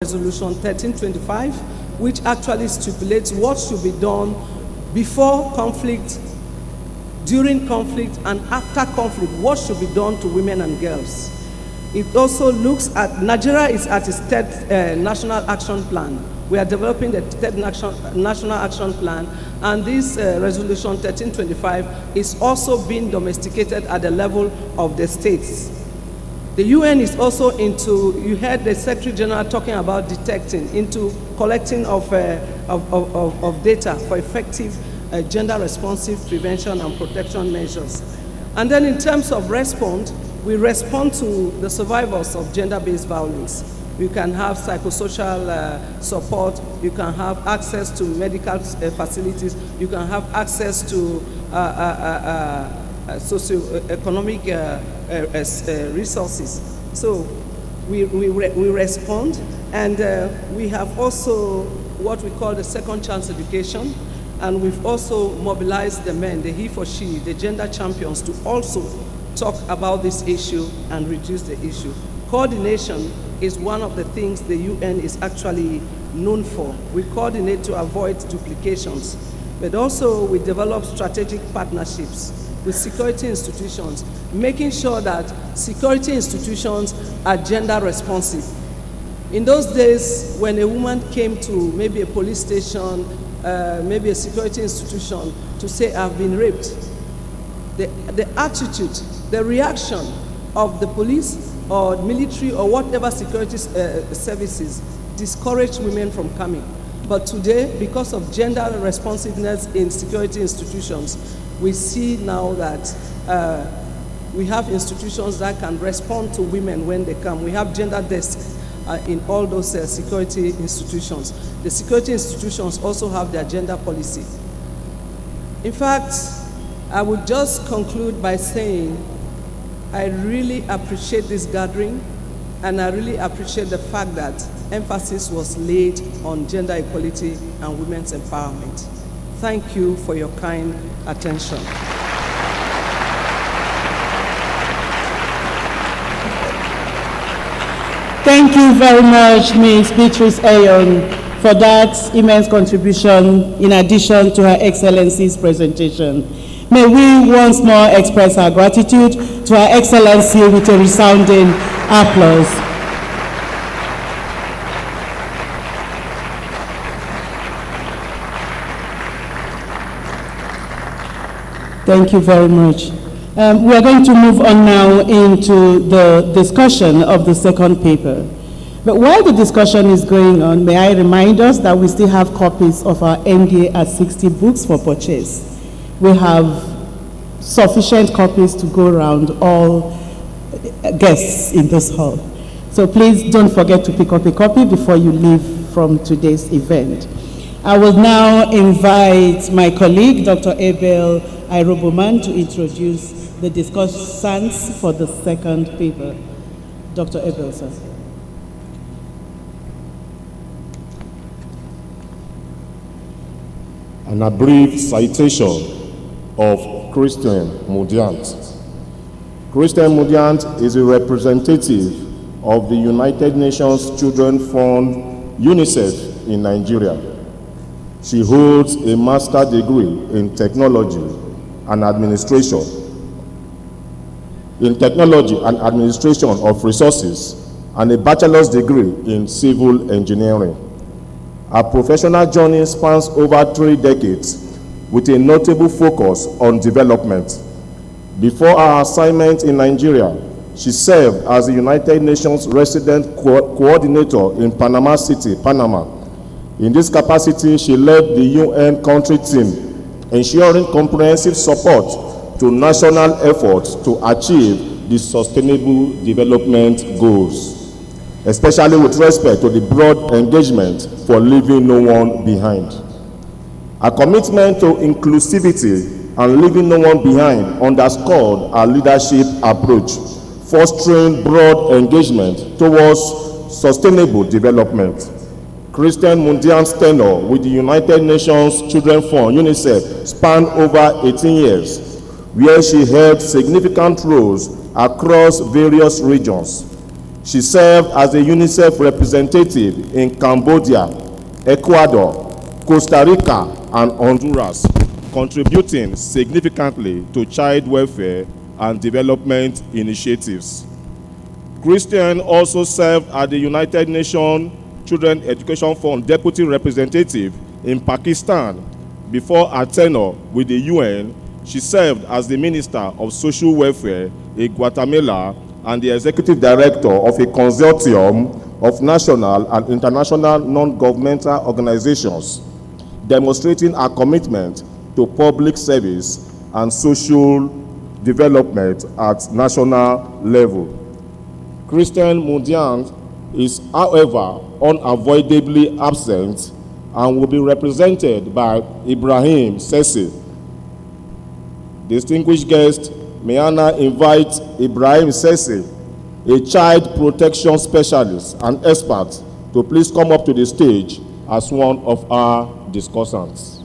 Resolution 1325, which actually stipulates what should be done before conflict, during conflict, and after conflict, what should be done to women and girls. It also looks at, Nigeria is at its third National Action Plan. We are developing the third National Action Plan, and this Resolution 1325 is also being domesticated at the level of the states. The UN is also into, you heard the Secretary General talking about detecting, into collecting of data for effective gender-responsive prevention and protection measures. And then in terms of response, we respond to the survivors of gender-based violence. You can have psychosocial support, you can have access to medical facilities, you can have access to socioeconomic resources. So we respond, and we have also what we call the second chance education, and we've also mobilized the men, the he for she, the gender champions, to also talk about this issue and reduce the issue. Coordination is one of the things the UN is actually known for. We coordinate to avoid duplications, but also we develop strategic partnerships with security institutions, making sure that security institutions are gender responsive. In those days, when a woman came to maybe a police station, maybe a security institution to say, I've been raped, the attitude, the reaction of the police or military or whatever security services discourage women from coming. But today, because of gender responsiveness in security institutions, we see now that we have institutions that can respond to women when they come. We have gender desks in all those security institutions. The security institutions also have their gender policy. In fact, I would just conclude by saying I really appreciate this gathering, and I really appreciate the fact that emphasis was laid on gender equality and women's empowerment. Thank you for your kind attention. Thank you very much, Ms. Beatrice Ayon, for that immense contribution in addition to Her Excellency's presentation. May we once more express our gratitude to Her Excellency with a resounding applause. Thank you very much. We are going to move on now into the discussion of the second paper. But while the discussion is going on, may I remind us that we still have copies of our NDA at 60 books for purchase. We have sufficient copies to go around all guests in this hall. So please don't forget to pick up a copy before you leave from today's event. I will now invite my colleague, Dr. Abel Airoboman, to introduce the discussants for the second paper. Dr. Abel, sir. An abridged citation of Christian Mudiant. Christian Mudiant is a representative of the United Nations Children's Fund, UNICEF, in Nigeria. She holds a master's degree in technology and administration, of resources, and a bachelor's degree in civil engineering. Her professional journey spans over 3 decades with a notable focus on development. Before her assignment in Nigeria, she served as the United Nations resident coordinator in Panama City, Panama. In this capacity, she led the UN country team, ensuring comprehensive support to national efforts to achieve the Sustainable Development Goals, especially with respect to the broad engagement for leaving no one behind. A commitment to inclusivity and leaving no one behind underscored our leadership approach, fostering broad engagement towards sustainable development. Christian Mudiant's tenure with the United Nations Children's Fund, UNICEF, spanned over 18 years, where she held significant roles across various regions. She served as a UNICEF representative in Cambodia, Ecuador, Costa Rica, and Honduras, contributing significantly to child welfare and development initiatives. Christian also served as the United Nations Children Education Fund Deputy Representative in Pakistan. Before her tenure with the UN, she served as the Minister of Social Welfare in Guatemala and the Executive Director of a consortium of national and international non-governmental organizations, demonstrating her commitment to public service and social development at national level. Christian Mundian is, however, unavoidably absent and will be represented by Ibrahim Sessi. Distinguished guest, may I now invite Ibrahim Sessi, a child protection specialist and expert, to please come up to the stage as one of our discussants.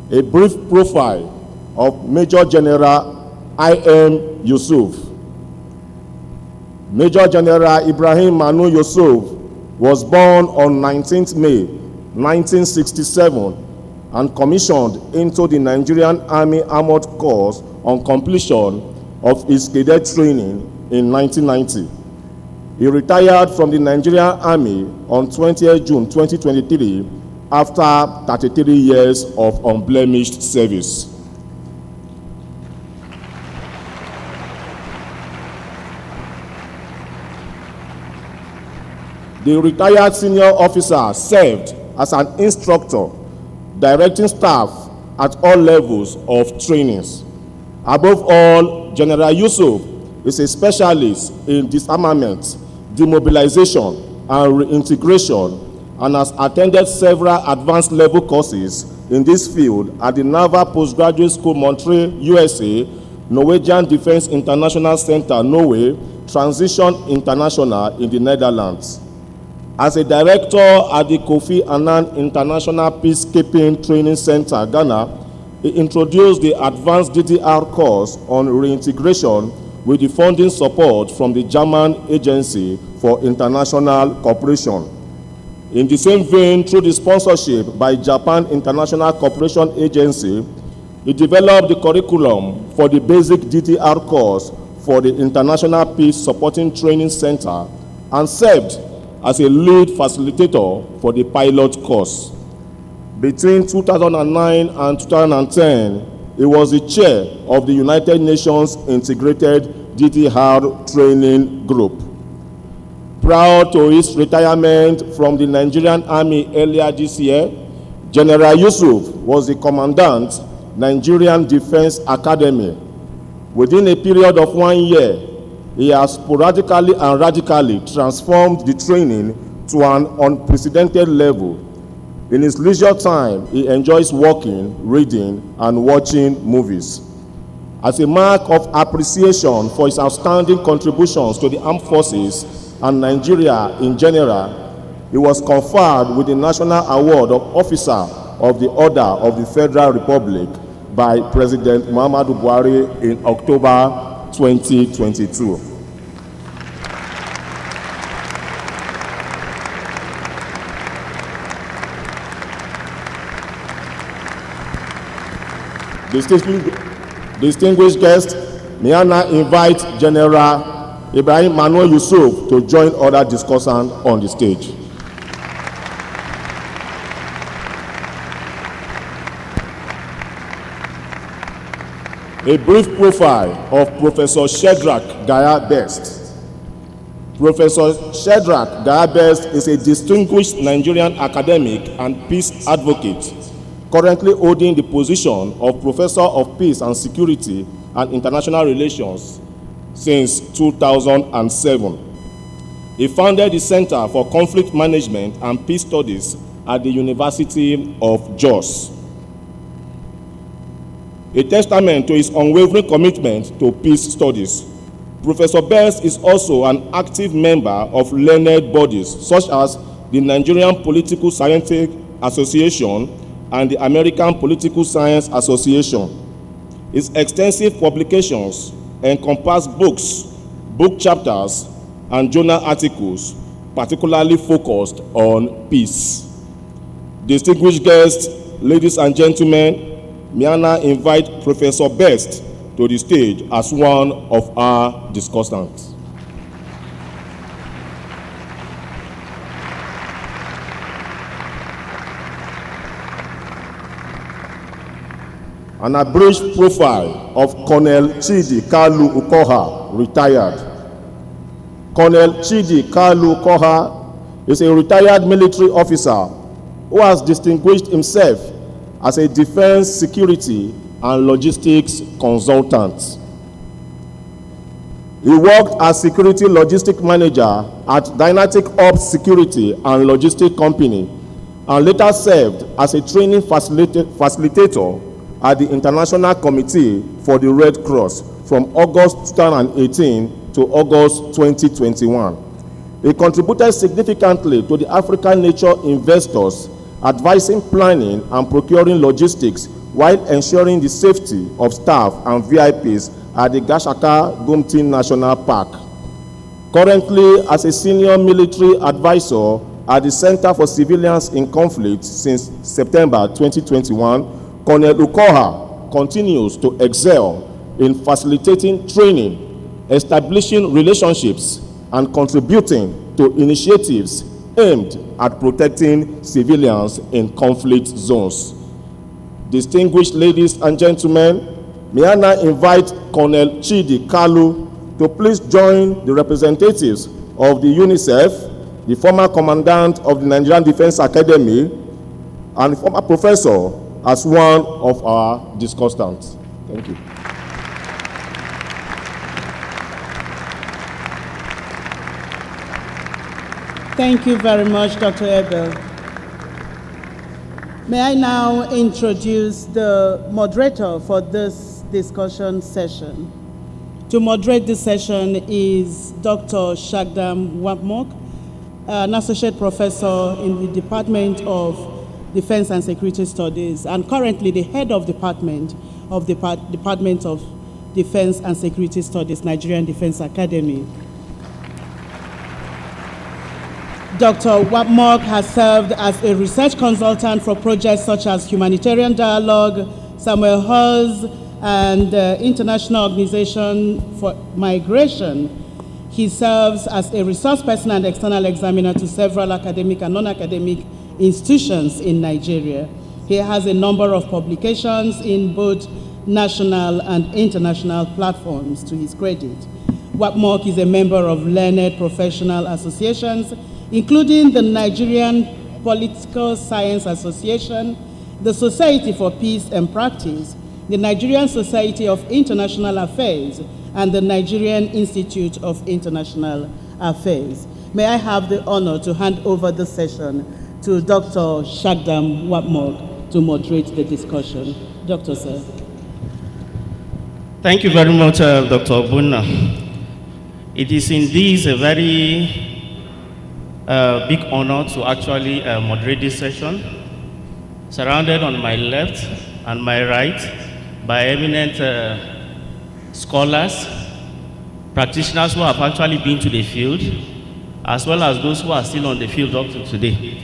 A brief profile of Major General I.M. Yusuf. Major General Ibrahim Manu Yusuf was born on 19th May 1967 and commissioned into the Nigerian Army Armored Corps on completion of his cadet training in 1990. He retired from the Nigerian Army on 20th June 2023 after 33 years of unblemished service. The retired senior officer served as an instructor, directing staff at all levels of trainings. Above all, General Yusuf is a specialist in disarmament, demobilization, and reintegration, and has attended several advanced level courses in this field at the Naval Postgraduate School, Montreal, USA, Norwegian Defense International Center, Norway, Transition International in the Netherlands. As a director at the Kofi Annan International Peacekeeping Training Center, Ghana, he introduced the advanced DDR course on reintegration with the funding support from the German Agency for International Cooperation. In the same vein, through the sponsorship by Japan International Cooperation Agency, he developed the curriculum for the basic DDR course for the International Peace Supporting Training Center and served as a lead facilitator for the pilot course. Between 2009 and 2010, he was the chair of the United Nations Integrated DDR Training Group. Prior to his retirement from the Nigerian Army earlier this year, General Yusuf was the commandant, Nigerian Defense Academy. Within a period of 1 year, he has sporadically and radically transformed the training to an unprecedented level. In his leisure time, he enjoys walking, reading, and watching movies. As a mark of appreciation for his outstanding contributions to the armed forces and Nigeria in general, he was conferred with the National Award of Officer of the Order of the Federal Republic by President Muhammadu Buhari in October 2022. Distinguished guests, may I now invite General Ibrahim Manuel Yusuf to join other discussants on the stage. A brief profile of Professor Shedrack Gaya Best. Professor Shedrack Gaya Best is a distinguished Nigerian academic and peace advocate, currently holding the position of Professor of Peace and Security and International Relations since 2007. He founded the Center for Conflict Management and Peace Studies at the University of Jos. A testament to his unwavering commitment to peace studies, Professor Best is also an active member of learned bodies such as the Nigerian Political Scientific Association, and the American Political Science Association. His extensive publications encompass books, book chapters, and journal articles, particularly focused on peace. Distinguished guests, ladies and gentlemen, may I now invite Professor Best to the stage as one of our discussants. An abridged profile of Colonel Chidi Kalu Ukoha, retired. Colonel Chidi Kalu Ukoha is a retired military officer who has distinguished himself as a defense, security, and logistics consultant. He worked as security logistic manager at Dynatic Ops Security and Logistic Company, and later served as a training facilitator at the International Committee for the Red Cross from August 2018 to August 2021. He contributed significantly to the African Nature Investors, advising planning and procuring logistics while ensuring the safety of staff and VIPs at the Gashaka Gumti National Park. Currently, as a senior military advisor at the Center for Civilians in Conflict since September 2021, Colonel Ukoha continues to excel in facilitating training, establishing relationships, and contributing to initiatives aimed at protecting civilians in conflict zones. Distinguished ladies and gentlemen, may I now invite Colonel Chidi Kalu to please join the representatives of the UNICEF, the former commandant of the Nigerian Defense Academy, and the former professor as one of our discussants. Thank you. Thank you very much, Dr. Ebel. May I now introduce the moderator for this discussion session. To moderate this session is Dr. Shagdam Wapmok, an associate professor in the Department of Defense and Security Studies, and currently the head of Department of Department of Defense and Security Studies, Nigerian Defense Academy. Dr. Wapmok has served as a research consultant for projects such as Humanitarian Dialogue, Samuel Hawes, and International Organization for Migration. He serves as a resource person and external examiner to several academic and non-academic institutions in Nigeria. He has a number of publications in both national and international platforms to his credit. Wapmok is a member of learned professional associations, including the Nigerian Political Science Association, the Society for Peace and Practice, the Nigerian Society of International Affairs, and the Nigerian Institute of International Affairs. May I have the honor to hand over the session to Dr. Shagdam Wapmok to moderate the discussion. Dr. Sir. Thank you very much, Dr. Bunna. It is indeed a very big honor to actually moderate this session, surrounded on my left and my right by eminent scholars, practitioners who have actually been to the field, as well as those who are still on the field up to today.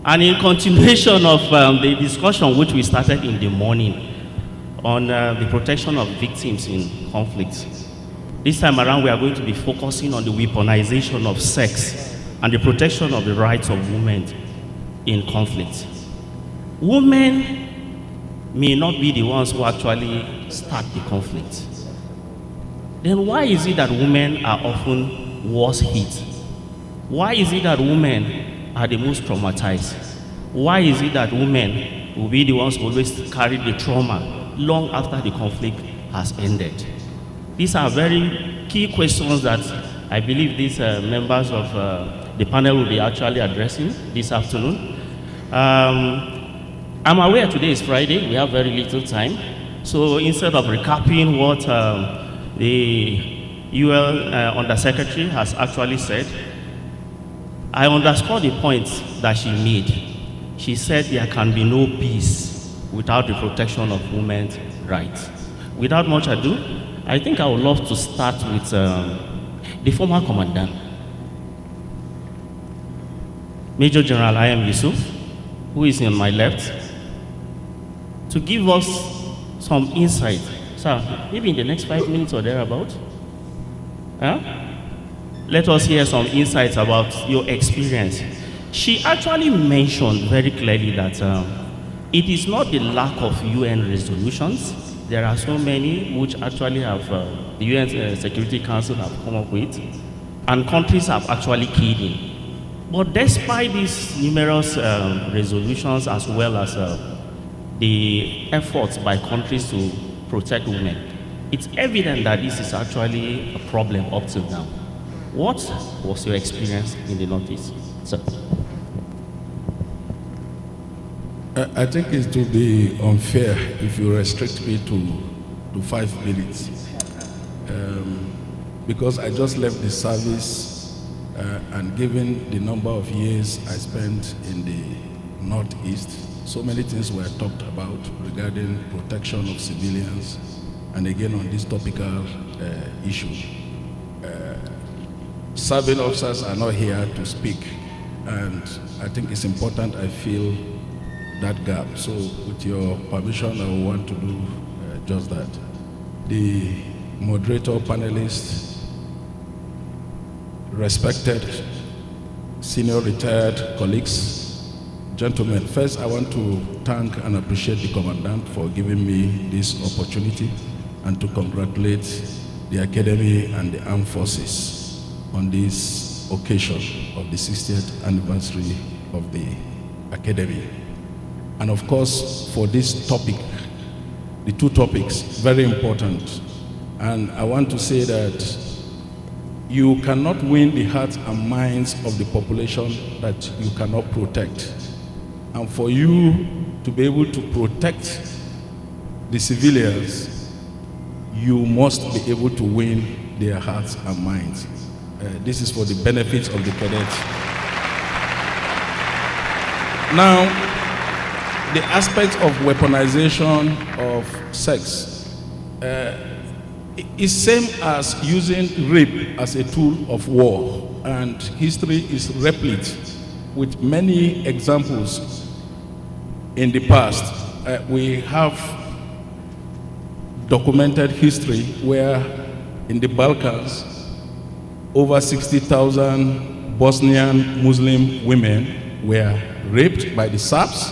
And in continuation of the discussion which we started in the morning on the protection of victims in conflicts, this time around we are going to be focusing on the weaponization of sex and the protection of the rights of women in conflict. Women may not be the ones who actually start the conflict. Then why is it that women are often worse hit? Why is it that women are the most traumatized? Why is it that women will be the ones who always carry the trauma long after the conflict has ended? These are very key questions that I believe these members of the panel will be actually addressing this afternoon. I'm aware today is Friday, we have very little time. So instead of recapping what the UL Undersecretary has actually said, I underscore the point that she made. She said there can be no peace without the protection of women's rights. Without much ado, I think I would love to start with the former commandant, Major General I.M. Yusuf, who is on my left, to give us some insight. Sir, maybe in the next 5 minutes or thereabout. Let us hear some insights about your experience. She actually mentioned very clearly that it is not the lack of UN resolutions. There are so many which actually have the UN Security Council have come up with, and countries have actually keyed in. But despite these numerous resolutions, as well as the efforts by countries to protect women, it's evident that this is actually a problem up till now. What was your experience in the Northeast, sir? I think it will be unfair if you restrict me to 5 minutes, because I just left the service, and given the number of years I spent in the Northeast, so many things were talked about regarding protection of civilians, and again on this topical issue. Serving officers are not here to speak, and I think it's important I fill that gap. So with your permission, I will want to do just that. The moderator, panelists, respected senior retired colleagues, gentlemen, first I want to thank and appreciate the Commandant for giving me this opportunity, and to congratulate the Academy and the Armed Forces on this occasion of the 60th anniversary of the Academy. And of course, for this topic, the two topics, very important. And I want to say that you cannot win the hearts and minds of the population that you cannot protect. And for you to be able to protect the civilians, you must be able to win their hearts and minds. This is for the benefits of the cadets. Now, the aspect of weaponization of sex is same as using rape as a tool of war, and history is replete with many examples in the past. We have documented history where in the Balkans over 60,000 Bosnian Muslim women were raped by the Serbs.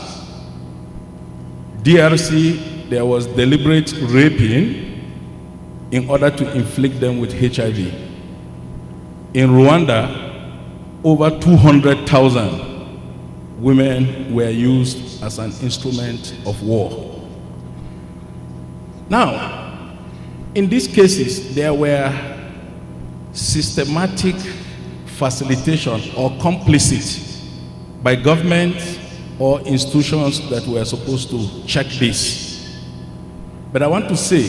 DRC, there was deliberate raping in order to inflict them with HIV. In Rwanda, over 200,000 women were used as an instrument of war. Now, in these cases, there were systematic facilitation or complicity by government or institutions that were supposed to check this. But I want to say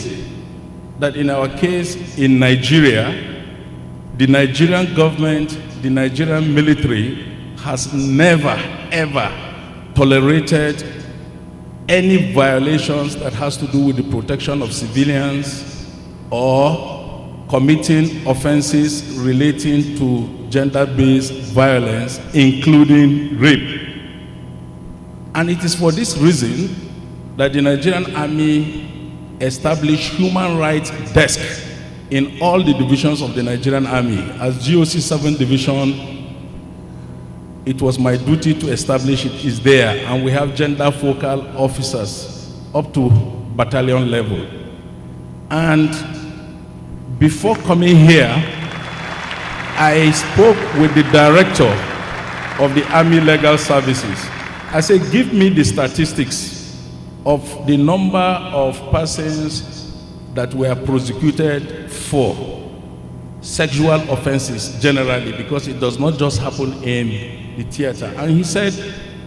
that in our case in Nigeria, the Nigerian government, the Nigerian military has never, ever tolerated any violations that has to do with the protection of civilians or committing offenses relating to gender-based violence, including rape. And it is for this reason that the Nigerian Army established human rights desk in all the divisions of the Nigerian Army. As GOC 7 Division, it was my duty to establish it is there, and we have gender focal officers up to battalion level. And before coming here, I spoke with the director of the Army Legal Services. I said, give me the statistics of the number of persons that were prosecuted for sexual offenses generally, because it does not just happen in the theater. And he said,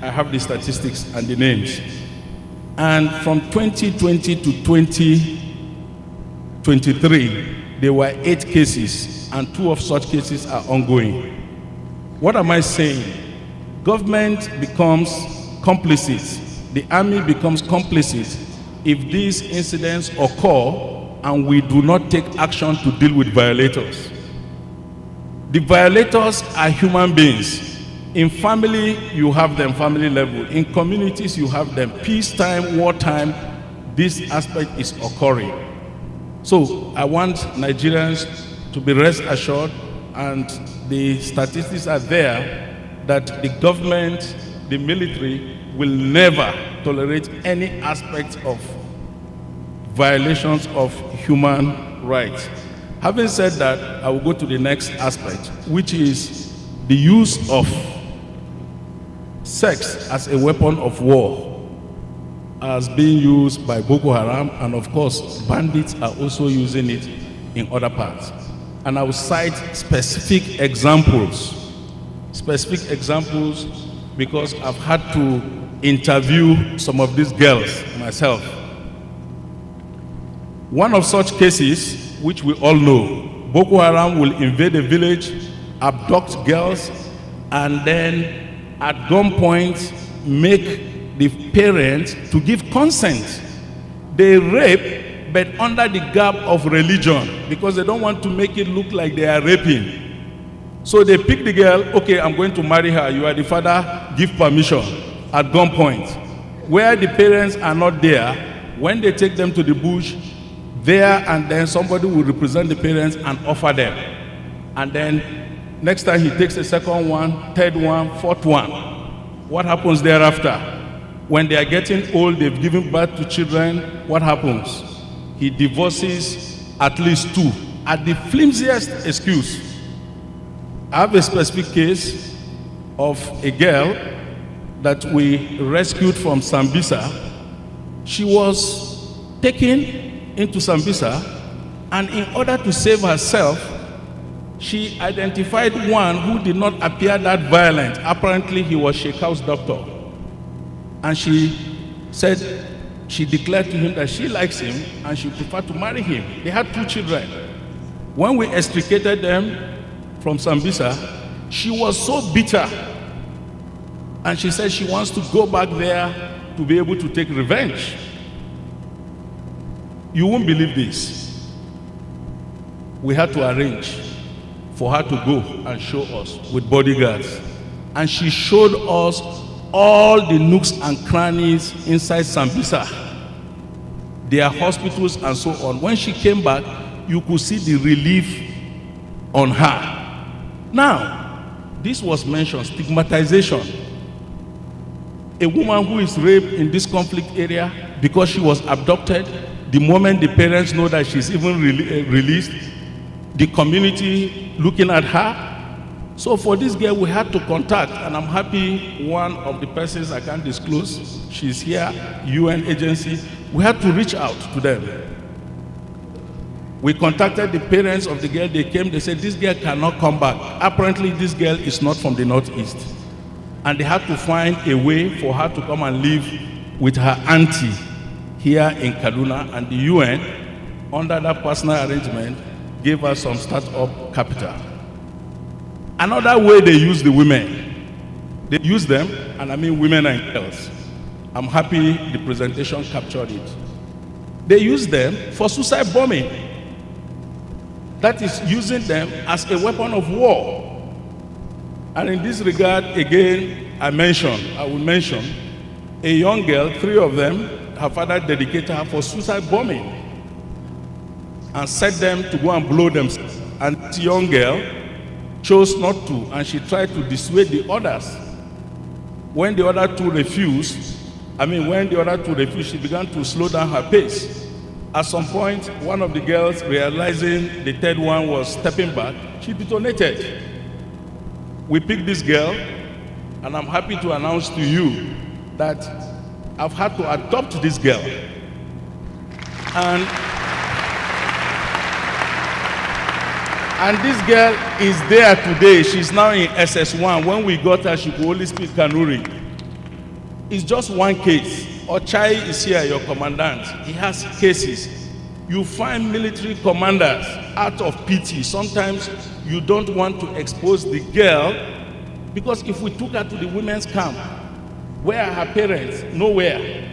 I have the statistics and the names. And from 2020 to 2023, there were 8 cases, and 2 of such cases are ongoing. What am I saying? Government becomes complicit. The army becomes complicit if these incidents occur and we do not take action to deal with violators. The violators are human beings. In family, you have them, family level. In communities, you have them. Peacetime, wartime, this aspect is occurring. So I want Nigerians to be rest assured, and the statistics are there, that the government, the military, will never tolerate any aspect of violations of human rights. Having said that, I will go to the next aspect, which is the use of sex as a weapon of war, as being used by Boko Haram, and of course, bandits are also using it in other parts. And I will cite specific examples because I've had to interview some of these girls myself. One of such cases, which we all know, Boko Haram will invade a village, abduct girls, and then at gunpoint make the parents to give consent. They rape, but under the garb of religion, because they don't want to make it look like they are raping. So they pick the girl, okay, I'm going to marry her, you are the father, give permission, at gunpoint. Where the parents are not there, when they take them to the bush, there and then somebody will represent the parents and offer them. And then next time he takes a second one, third one, fourth one. What happens thereafter? When they are getting old, they've given birth to children, what happens? He divorces at least 2, at the flimsiest excuse. I have a specific case of a girl that we rescued from Sambisa. She was taken into Sambisa, and in order to save herself, she identified one who did not appear that violent. Apparently, he was Sheikau's doctor. And she said, she declared to him that she likes him and she preferred to marry him. They had 2 children. When we extricated them from Sambisa, she was so bitter. And she said she wants to go back there to be able to take revenge. You won't believe this. We had to arrange for her to go and show us with bodyguards. And she showed us all the nooks and crannies inside Sambisa, their hospitals and so on. When she came back, you could see the relief on her. Now, this was mentioned, stigmatization. A woman who is raped in this conflict area because she was abducted, the moment the parents know that she's even released, the community looking at her. So for this girl, we had to contact, and I'm happy one of the persons I can't disclose, she's here, UN agency, we had to reach out to them. We contacted the parents of the girl, they came, they said, this girl cannot come back. Apparently, this girl is not from the Northeast. And they had to find a way for her to come and live with her auntie here in Kaduna, and the UN, under that personal arrangement, gave us some start-up capital. Another way they use the women, they use them, and I mean women and girls. I'm happy the presentation captured it. They use them for suicide bombing. That is using them as a weapon of war. And in this regard, again, I will mention a young girl, 3 of them, her father dedicated her for suicide bombing and set them to go and blow themselves. And this young girl chose not to, and she tried to dissuade the others. When the other two refused, she began to slow down her pace. At some point, one of the girls, realizing the third one was stepping back, she detonated. We picked this girl, and I'm happy to announce to you that I've had to adopt this girl. And this girl is there today. She's now in SS1. When we got her, she could only speak Kanuri. It's just one case. Ochai is here, your commandant. He has cases. You find military commanders out of pity. Sometimes you don't want to expose the girl Because if we took her to the women's camp, where are her parents? Nowhere.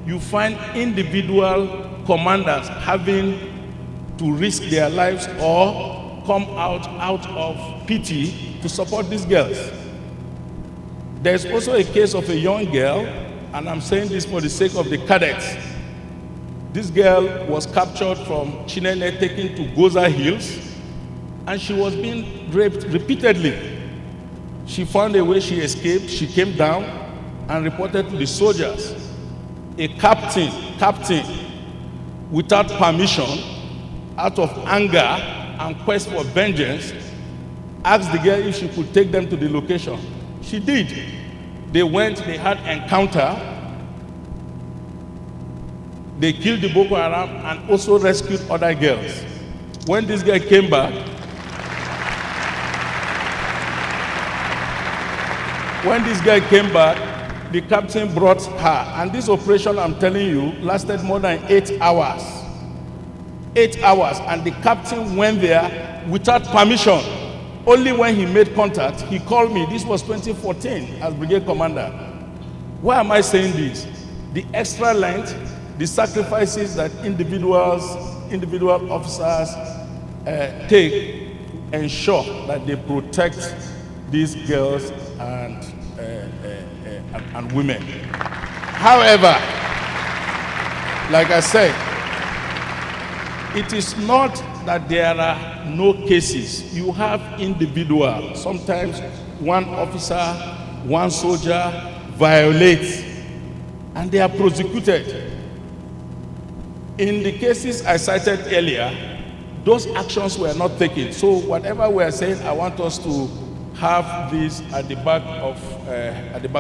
You find individual commanders having to risk their lives or come out of pity to support these girls. There's also a case of a young girl, and I'm saying this for the sake of the cadets. This girl was captured from Chinene, taken to Goza Hills, and she was being raped repeatedly. She found a way, she escaped, she came down and reported to the soldiers. A captain, without permission, out of anger and quest for vengeance, asked the girl if she could take them to the location. She did. They went, they had encounter. They killed the Boko Haram and also rescued other girls. When this girl came back, the captain brought her, and this operation, I'm telling you, lasted more than 8 hours. 8 hours, and the captain went there without permission. Only when he made contact, he called me. This was 2014 as brigade commander. Why am I saying this? The extra length, the sacrifices that individual officers take ensure that they protect these girls and women. However, like I said, it is not that there are no cases. You have individuals. Sometimes one officer, one soldier violates, and they are prosecuted. In the cases I cited earlier, those actions were not taken. So whatever we are saying, I want us to have this at the back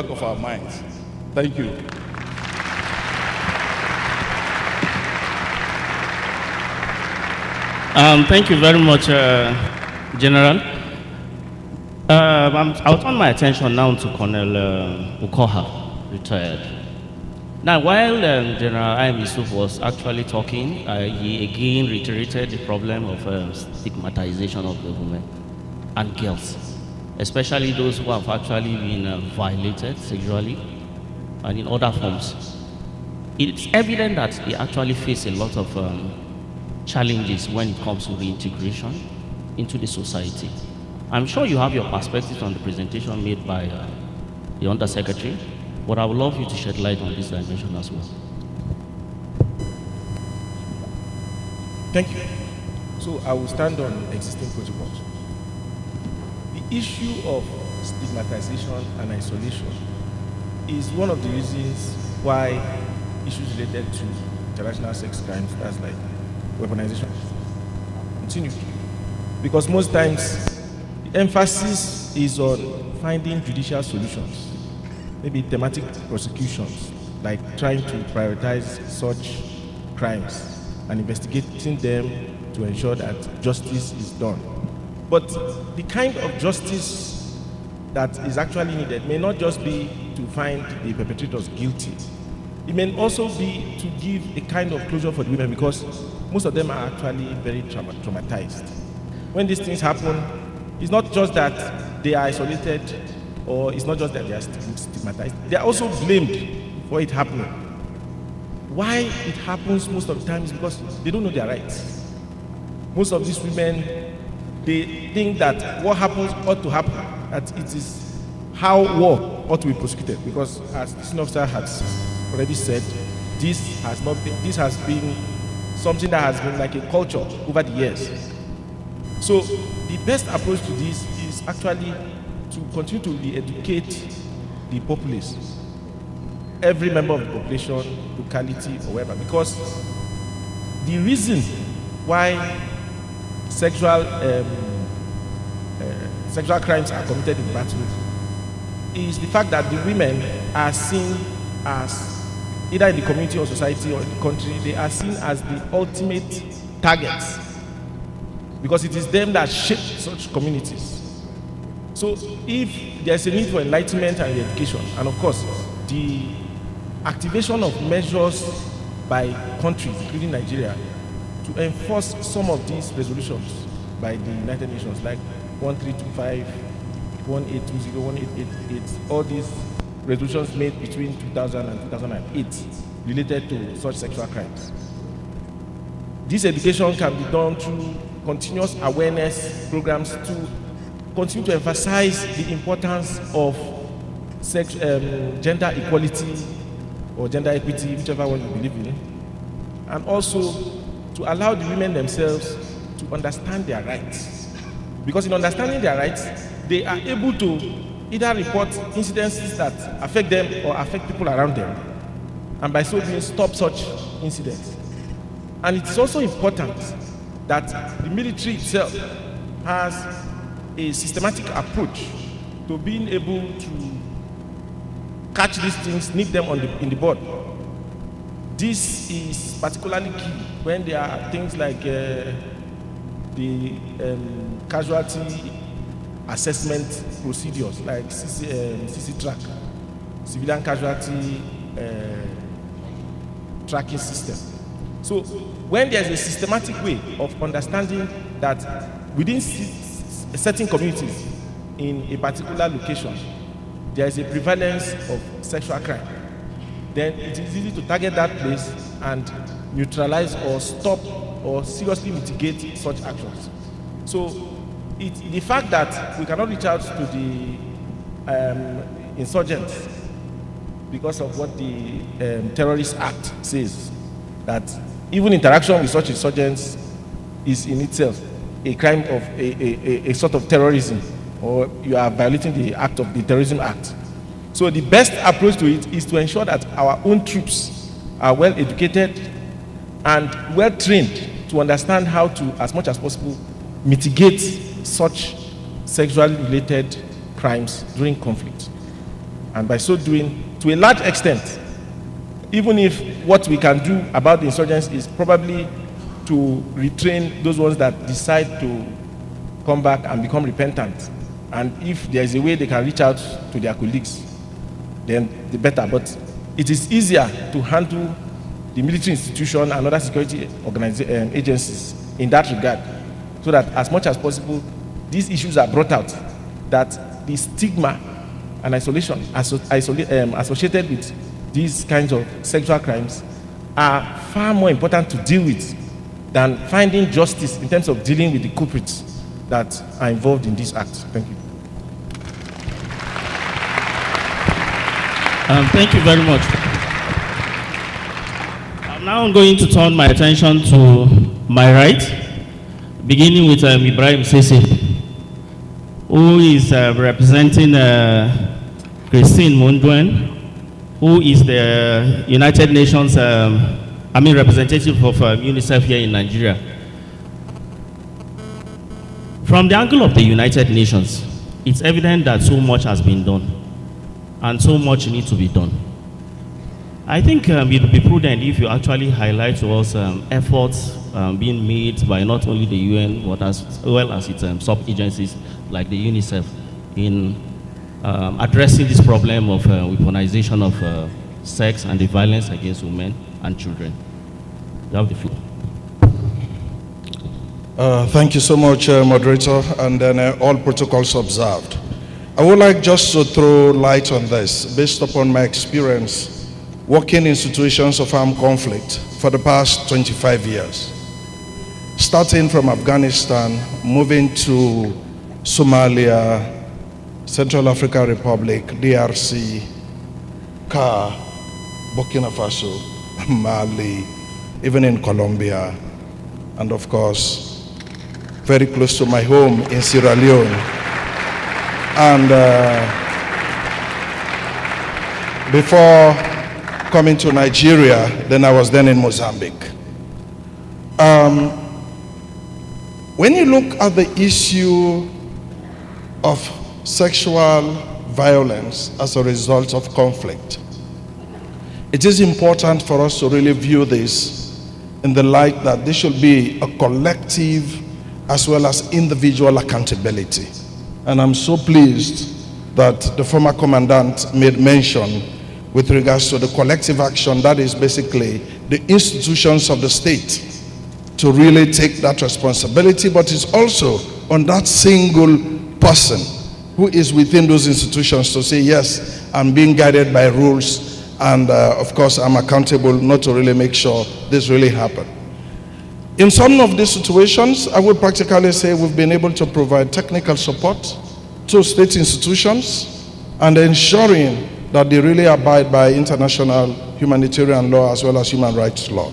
of our minds. Thank you. Thank you very much, General. I'll turn my attention now to Colonel Ukoha, retired. Now, while General I.M. Yusuf was actually talking, he again reiterated the problem of stigmatization of the women and girls, especially those who have actually been violated sexually and in other forms. It's evident that they actually face a lot of challenges when it comes to reintegration into the society. I'm sure you have your perspective on the presentation made by the Undersecretary, but I would love you to shed light on this dimension as well. Thank you. So I will stand on existing protocols. The issue of stigmatization and isolation is one of the reasons why issues related to international sex crimes, that's like weaponization, continue. Because most times the emphasis is on finding judicial solutions, maybe thematic prosecutions, like trying to prioritize such crimes and investigating them to ensure that justice is done. But the kind of justice that is actually needed may not just be to find the perpetrators guilty. It may also be to give a kind of closure for the women, because most of them are actually very traumatized. When these things happen, it's not just that they are isolated, or it's not just that they are stigmatized. They are also blamed for it happening. Why it happens most of the time is because they don't know their rights. Most of these women, they think that what happens ought to happen, that it is how war ought to be prosecuted, because as the senior officer has already said, this has been something that has been like a culture over the years. So the best approach to this is actually to continue to re-educate the populace, every member of the population, locality, or wherever, because the reason why sexual crimes are committed in battle is the fact that the women are seen as, either in the community or society or in the country, they are seen as the ultimate targets, because it is them that shape such communities. So if there's a need for enlightenment and education, and of course the activation of measures by countries, including Nigeria, to enforce some of these resolutions by the United Nations, like 1325, 1820, 1888, all these resolutions made between 2000 and 2008 related to such sexual crimes. This education can be done through continuous awareness programs to continue to emphasize the importance of gender equality or gender equity, whichever one you believe in, and also to allow the women themselves to understand their rights. Because in understanding their rights, they are able to either report incidences that affect them or affect people around them, and by so doing stop such incidents. And it's also important that the military itself has a systematic approach to being able to catch these things, nip them in the bud. This is particularly key when there are things like the casualty assessment procedures, like CC track, civilian casualty tracking system. So when there's a systematic way of understanding that within certain communities in a particular location, there is a prevalence of sexual crime, then it is easy to target that place and neutralize or stop or seriously mitigate such actions. So the fact that we cannot reach out to the insurgents because of what the Terrorist Act says, that even interaction with such insurgents is in itself a crime of a sort of terrorism, or you are violating the act of the Terrorism Act. So the best approach to it is to ensure that our own troops are well educated and well trained to understand how to, as much as possible, mitigate such sexually related crimes during conflict. And by so doing, to a large extent, even if what we can do about the insurgents is probably to retrain those ones that decide to come back and become repentant, and if there is a way they can reach out to their colleagues, then the better. But it is easier to handle the military institution and other security agencies in that regard, so that as much as possible, these issues are brought out, that the stigma and isolation associated with these kinds of sexual crimes are far more important to deal with than finding justice in terms of dealing with the culprits that are involved in this act. Thank you. Thank you very much. I'm now going to turn my attention to my right, beginning with Ibrahim Sese, who is representing Christine Mundwen, who is the United Nations representative of UNICEF here in Nigeria. From the angle of the United Nations, it's evident that so much has been done and so much needs to be done. I think it would be prudent if you actually highlight to us efforts being made by not only the UN, but as well as its sub-agencies like the UNICEF in addressing this problem of weaponization of sex and the violence against women and children. You have the floor. Thank you so much, moderator, and then all protocols observed. I would like just to throw light on this based upon my experience working in situations of armed conflict for the past 25 years. Starting from Afghanistan, moving to Somalia, Central African Republic, DRC, CAR, Burkina Faso, Mali, even in Colombia, and of course, very close to my home in Sierra Leone. And before coming to Nigeria, then I was then in Mozambique. When you look at the issue of sexual violence as a result of conflict, it is important for us to really view this in the light that there should be a collective as well as individual accountability. And I'm so pleased that the former commandant made mention with regards to the collective action, that is basically the institutions of the state to really take that responsibility, but it's also on that single person who is within those institutions to say, yes, I'm being guided by rules, and of course, I'm accountable not to really make sure this really happen. In some of these situations, I would practically say we've been able to provide technical support to state institutions and ensuring that they really abide by international humanitarian law as well as human rights law.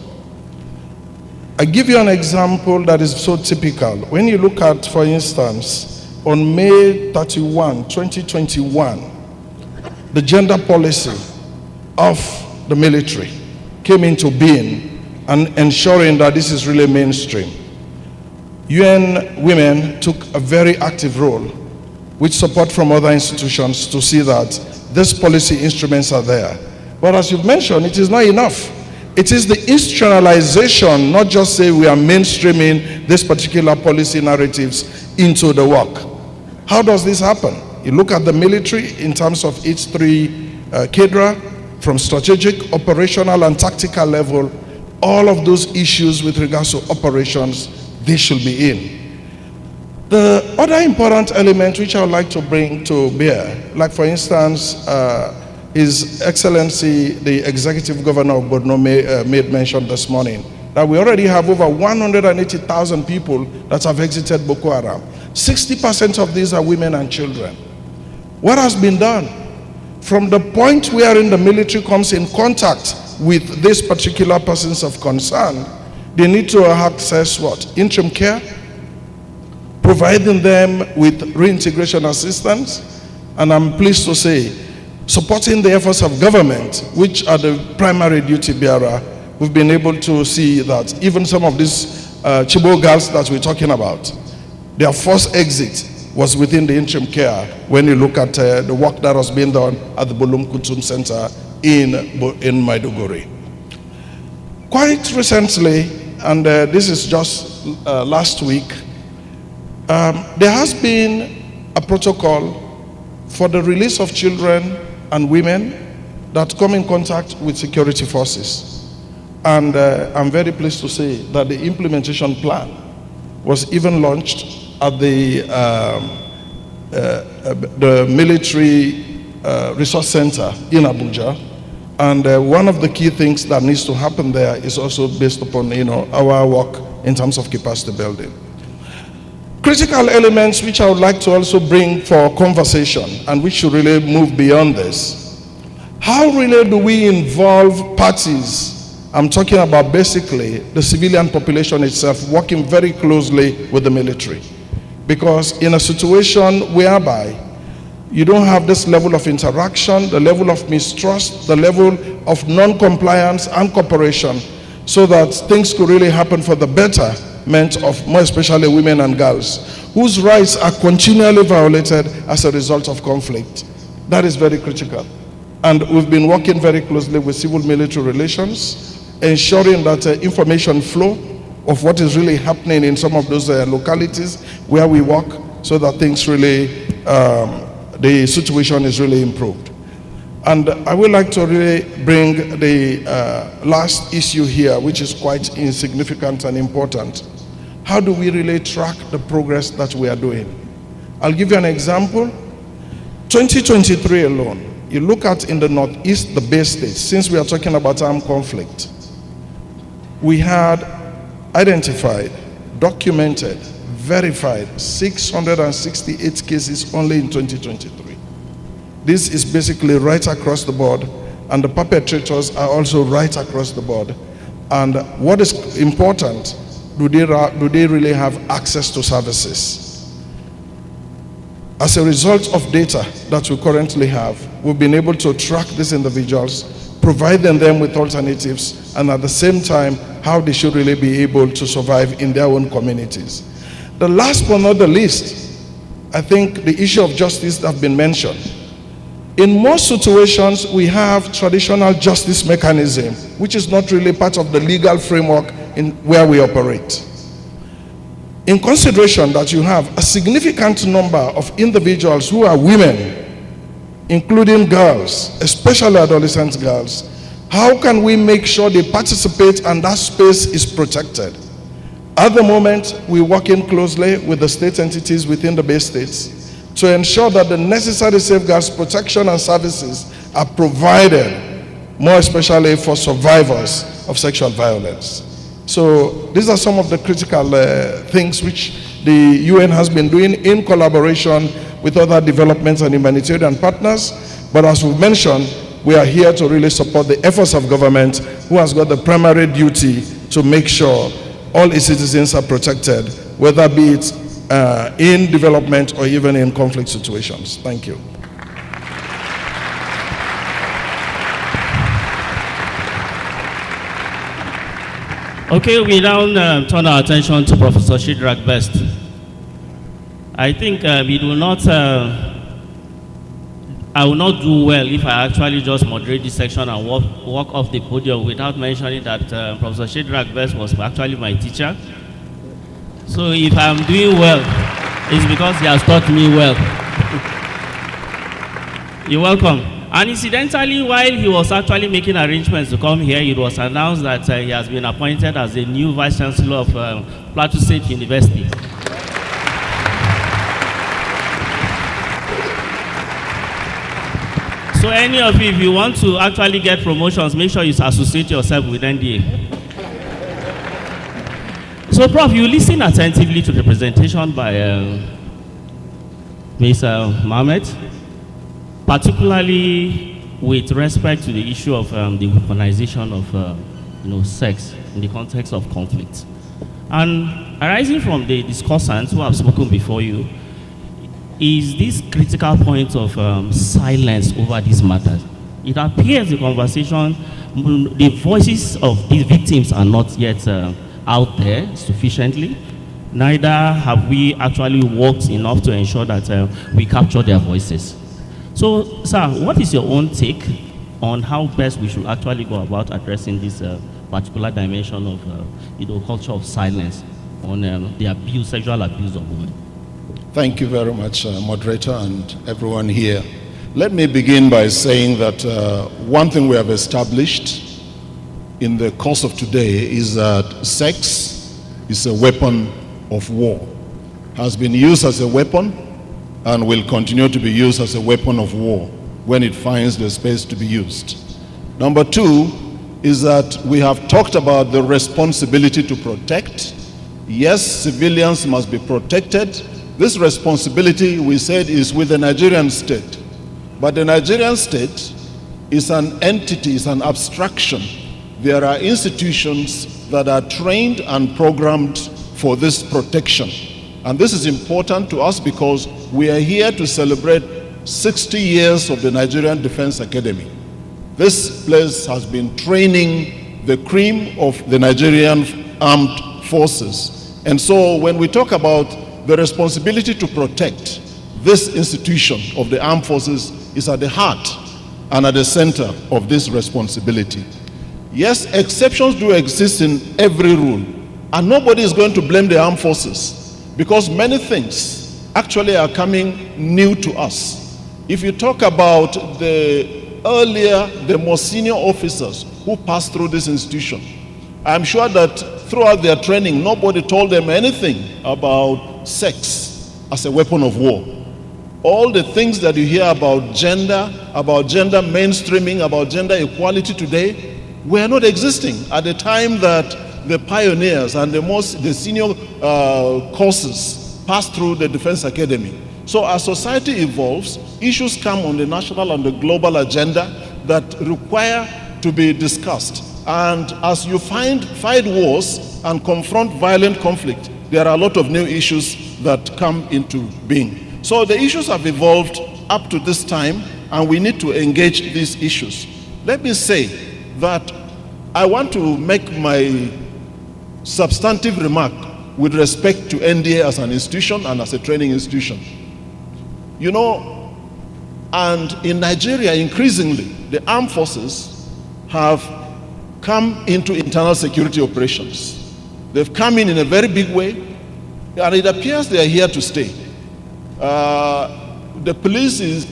I give you an example that is so typical. When you look at, for instance, on May 31, 2021, the gender policy of the military came into being and ensuring that this is really mainstream. UN Women took a very active role with support from other institutions to see that these policy instruments are there. But as you've mentioned, it is not enough. It is the institutionalization, not just say we are mainstreaming these particular policy narratives into the work. How does this happen? You look at the military in terms of its three cadre, from strategic, operational, and tactical level, all of those issues with regards to operations, they should be in. The other important element which I would like to bring to bear, like for instance, His Excellency, the Executive Governor of Borno made mention this morning, that we already have over 180,000 people that have exited Boko Haram. 60% of these are women and children. What has been done? From the point wherein the military comes in contact with these particular persons of concern, they need to access what? Interim care, providing them with reintegration assistance, and I'm pleased to say, supporting the efforts of government, which are the primary duty bearer. We've been able to see that even some of these Chibo girls that we're talking about, their first exit was within the interim care when you look at the work that was being done at the Bulum Kutum Center in Maiduguri. Quite recently, and this is just last week, there has been a protocol for the release of children and women that come in contact with security forces. And I'm very pleased to say that the implementation plan was even launched at the military resource center in Abuja. And one of the key things that needs to happen there is also based upon our work in terms of capacity building. Critical elements which I would like to also bring for conversation and which should really move beyond this. How really do we involve parties? I'm talking about basically the civilian population itself working very closely with the military. Because in a situation whereby you don't have this level of interaction, the level of mistrust, the level of non-compliance and cooperation, so that things could really happen for the betterment of more especially women and girls, whose rights are continually violated as a result of conflict. That is very critical. And we've been working very closely with civil-military relations, ensuring that information flow of what is really happening in some of those localities where we work, so that things really, the situation is really improved. And I would like to really bring the last issue here, which is quite insignificant and important. How do we really track the progress that we are doing? I'll give you an example. 2023 alone, you look at in the Northeast, the Bay States, since we are talking about armed conflict, we had identified, documented, verified 668 cases only in 2023. This is basically right across the board, and the perpetrators are also right across the board. And what is important, do they really have access to services? As a result of data that we currently have, we've been able to track these individuals, providing them with alternatives, and at the same time, how they should really be able to survive in their own communities. The last but not the least, I think the issue of justice has been mentioned. In most situations, we have traditional justice mechanism, which is not really part of the legal framework in where we operate. In consideration that you have a significant number of individuals who are women, including girls, especially adolescent girls, how can we make sure they participate and that space is protected? At the moment, we're working closely with the state entities within the Bay States to ensure that the necessary safeguards, protection, and services are provided, more especially for survivors of sexual violence. So these are some of the critical things which the UN has been doing in collaboration with other development and humanitarian partners. But as we've mentioned, we are here to really support the efforts of government, who has got the primary duty to make sure all its citizens are protected, whether be it in development or even in conflict situations. Thank you. Okay, we now turn our attention to Professor Shadrach Best. I think we do not, I will not do well if I actually just moderate this section and walk off the podium without mentioning that Professor Shadrach Best was actually my teacher. So if I'm doing well, it's because he has taught me well. You're welcome. And incidentally, while he was actually making arrangements to come here, it was announced that he has been appointed as the new Vice Chancellor of Plateau State University. So any of you, if you want to actually get promotions, make sure you associate yourself with NDA. So Prof, you listen attentively to the presentation by Mr. Mohammed, particularly with respect to the issue of the weaponization of sex in the context of conflict. And arising from the discussants who have spoken before you, is this critical point of silence over these matters. It appears the conversation, the voices of these victims are not yet out there sufficiently. Neither have we actually worked enough to ensure that we capture their voices. So, sir, what is your own take on how best we should actually go about addressing this particular dimension of culture of silence on the abuse, sexual abuse of women? Thank you very much, moderator, and everyone here. Let me begin by saying that one thing we have established in the course of today is that sex is a weapon of war, has been used as a weapon and will continue to be used as a weapon of war when it finds the space to be used. Number two is that we have talked about the responsibility to protect. Yes, civilians must be protected. This responsibility, we said, is with the Nigerian state. But the Nigerian state is an entity, is an abstraction. There are institutions that are trained and programmed for this protection. And this is important to us because we are here to celebrate 60 years of the Nigerian Defense Academy. This place has been training the cream of the Nigerian armed forces. And so when we talk about the responsibility to protect, this institution of the armed forces is at the heart and at the center of this responsibility. Yes, exceptions do exist in every rule, and nobody is going to blame the armed forces because many things actually are coming new to us. If you talk about the more senior officers who passed through this institution, I'm sure that throughout their training, nobody told them anything about sex as a weapon of war. All the things that you hear about gender mainstreaming, about gender equality today, were not existing at the time that the pioneers and the senior courses passed through the Defense Academy. So as society evolves, issues come on the national and the global agenda that require to be discussed. And as you fight wars and confront violent conflict, there are a lot of new issues that come into being. So the issues have evolved up to this time, and we need to engage these issues. Let me say that I want to make my substantive remark with respect to NDA as an institution and as a training institution. You know, and in Nigeria, increasingly, the armed forces have come into internal security operations. They've come in a very big way, and it appears they are here to stay. The police is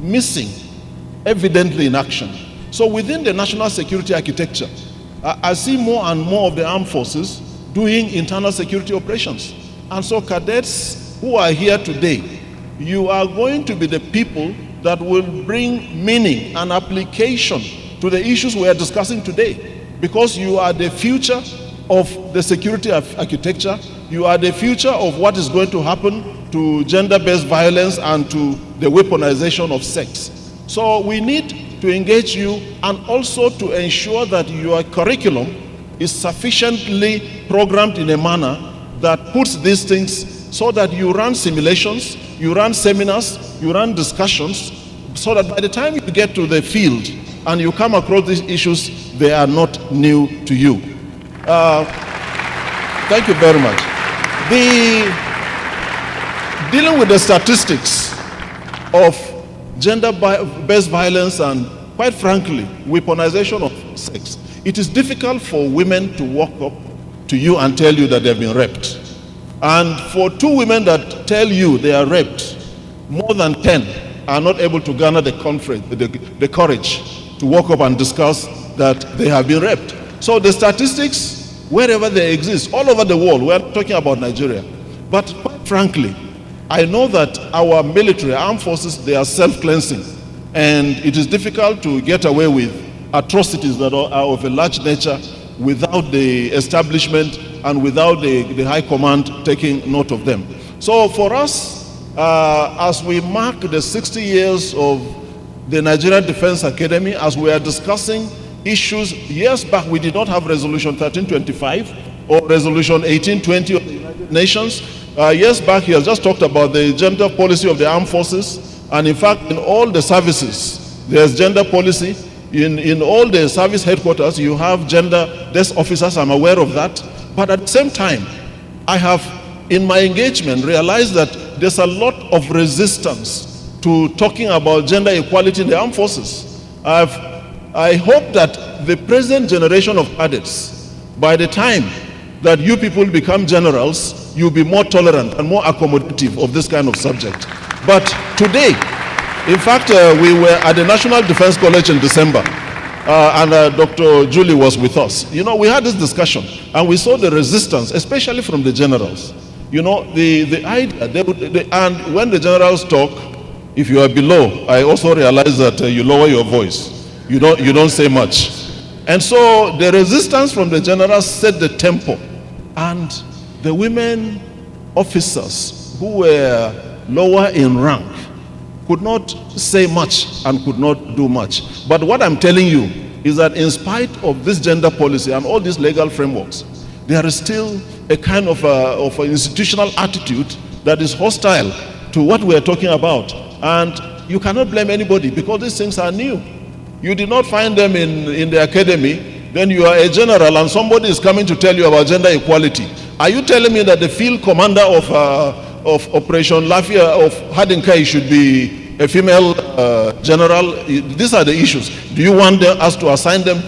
missing, evidently, in action. So within the national security architecture, I see more and more of the armed forces doing internal security operations. And so cadets who are here today you are going to be the people that will bring meaning and application to the issues we are discussing today, because you are the future of the security architecture. You are the future of what is going to happen to gender-based violence and to the weaponization of sex. So we need to engage you, and also to ensure that your curriculum is sufficiently programmed in a manner that puts these things, so that you run simulations, you run seminars, you run discussions, so that by the time you get to the field and you come across these issues, they are not new to you. Thank you very much. Dealing with the statistics of gender-based violence and, quite frankly, weaponization of sex, it is difficult for women to walk up to you and tell you that they've been raped. And for two women that tell you they are raped, more than 10 are not able to garner the courage to walk up and discuss that they have been raped. So the statistics, wherever they exist, all over the world, we're talking about Nigeria. But quite frankly, I know that our military, armed forces, they are self-cleansing. And it is difficult to get away with atrocities that are of a large nature without the establishment and without the high command taking note of them. So for us, as we mark the 60 years of the Nigerian Defense Academy, as we are discussing issues, years back we did not have Resolution 1325 or Resolution 1820 of the United Nations. Years back he has just talked about the gender policy of the armed forces, and in fact in all the services there's gender policy. In all the service headquarters you have gender desk officers, I'm aware of that. But at the same time, I have in my engagement realized that there's a lot of resistance to talking about gender equality in the armed forces. I hope that the present generation of cadets, by the time that you people become generals, you'll be more tolerant and more accommodative of this kind of subject. But today, in fact, we were at the National Defense College in December, and Dr. Julie was with us. You know, we had this discussion, and we saw the resistance, especially from the generals. You know, the idea, and when the generals talk, if you are below, I also realize that you lower your voice. You don't say much. And so the resistance from the generals set the tempo, and the women officers who were lower in rank could not say much and could not do much. But what I'm telling you is that in spite of this gender policy and all these legal frameworks, there is still a kind of an institutional attitude that is hostile to what we are talking about. And you cannot blame anybody, because these things are new. You did not find them in the academy. Then you are a general and somebody is coming to tell you about gender equality. Are you telling me that the field commander of Operation Lafia of Hadinkai should be a female general? These are the issues. Do you want us to assign them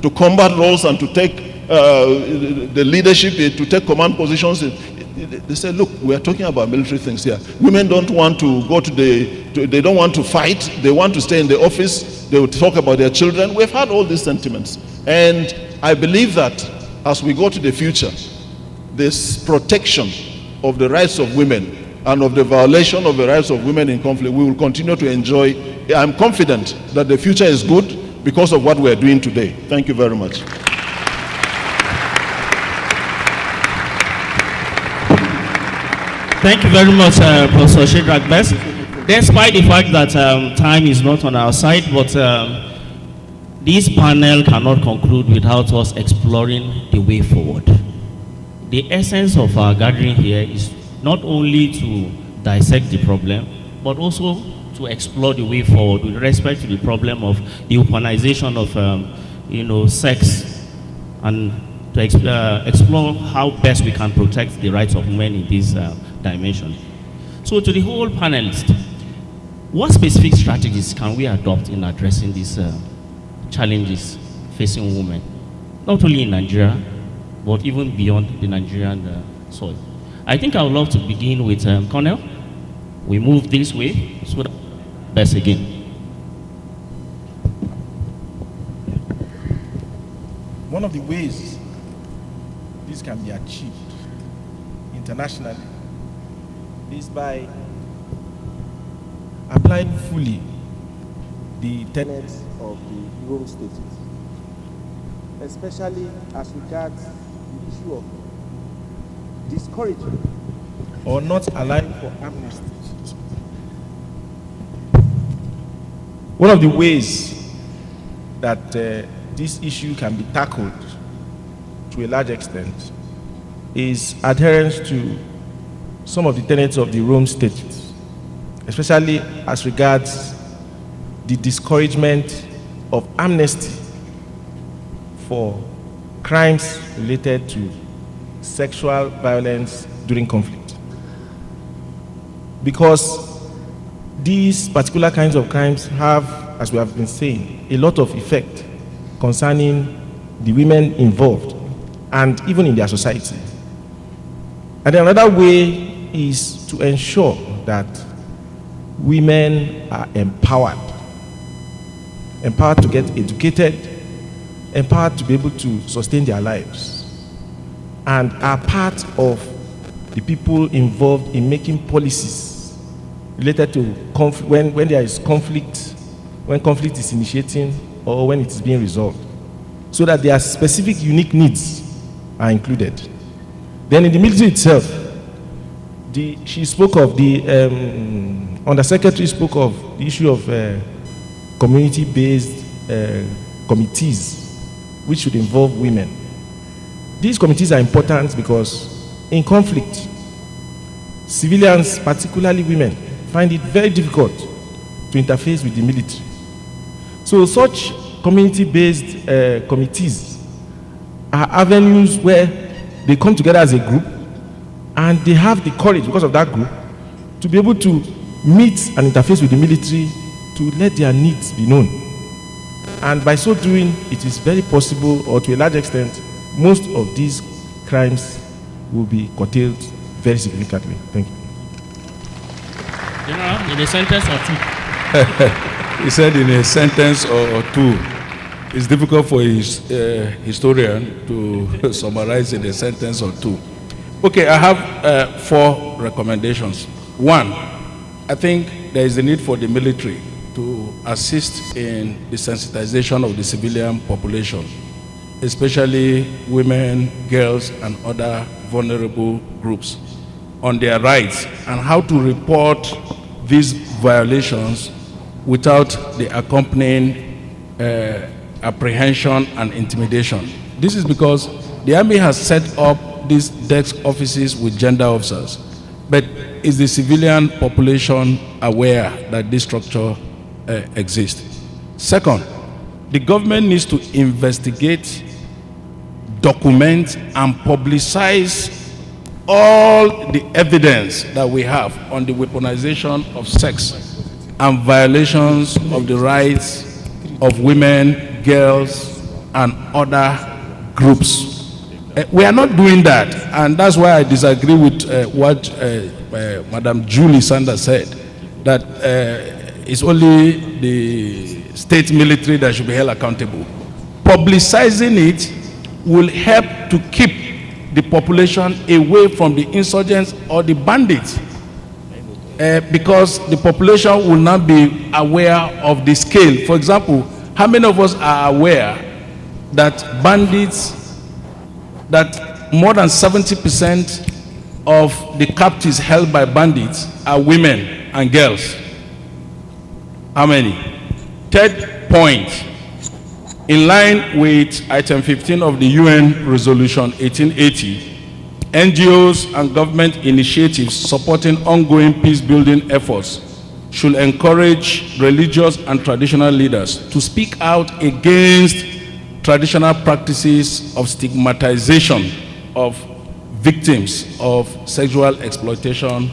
to combat roles and to take the leadership, to take command positions? They say, look, we are talking about military things here. Women don't want to go they don't want to fight. They want to stay in the office. They will talk about their children. We've had all these sentiments. And I believe that as we go to the future, this protection of the rights of women and of the violation of the rights of women in conflict, we will continue to enjoy. I'm confident that the future is good because of what we are doing today. Thank you very much. Thank you very much, Professor Shedrack Best. Despite the fact that time is not on our side, but this panel cannot conclude without us exploring the way forward. The essence of our gathering here is not only to dissect the problem, but also to explore the way forward with respect to the problem of the weaponization of, sex, and to explore how best we can protect the rights of women in this dimension. So to the whole panelists, what specific strategies can we adopt in addressing these challenges facing women, not only in Nigeria, but even beyond the Nigerian soil? I think I would love to begin with Colonel. We move this way, so that best again. One of the ways this can be achieved internationally is by applied fully the tenets of the Rome Statute, especially as regards the issue of discouraging or not allowing for amnesty. One of the ways that this issue can be tackled to a large extent is adherence to some of the tenets of the Rome Statute, especially as regards the discouragement of amnesty for crimes related to sexual violence during conflict. Because these particular kinds of crimes have, as we have been saying, a lot of effect concerning the women involved and even in their society. And another way is to ensure that women are empowered to get educated, empowered to be able to sustain their lives, and are part of the people involved in making policies related to when there is conflict, when conflict is initiating or when it is being resolved, so that their specific unique needs are included. Then in the military itself, she spoke of the Undersecretary spoke of the issue of community-based committees which should involve women. These committees are important because in conflict, civilians, particularly women, find it very difficult to interface with the military. So such community-based committees are avenues where they come together as a group and they have the courage, because of that group, to be able to meet and interface with the military to let their needs be known. And by so doing, it is very possible, or to a large extent, most of these crimes will be curtailed very significantly. Thank you. General, in a sentence or two. He said in a sentence or two. It's difficult for a historian to summarize in a sentence or two. Okay, I have 4 recommendations. One, I think there is a need for the military to assist in the sensitization of the civilian population, especially women, girls, and other vulnerable groups, on their rights and how to report these violations without the accompanying apprehension and intimidation. This is because the Army has set up these desk offices with gender officers, but is the civilian population aware that this structure exists? Second, the government needs to investigate, document, and publicize all the evidence that we have on the weaponization of sex and violations of the rights of women, girls, and other groups. We are not doing that, and that's why I disagree with what Madam Julie Sanders said, that it's only the state military that should be held accountable. Publicizing it will help to keep the population away from the insurgents or the bandits, because the population will not be aware of the scale. For example, how many of us are aware that that more than 70% of the captives held by bandits are women and girls? How many? Third point, in line with item 15 of the UN Resolution 1880, NGOs and government initiatives supporting ongoing peace-building efforts should encourage religious and traditional leaders to speak out against traditional practices of stigmatization of victims of sexual exploitation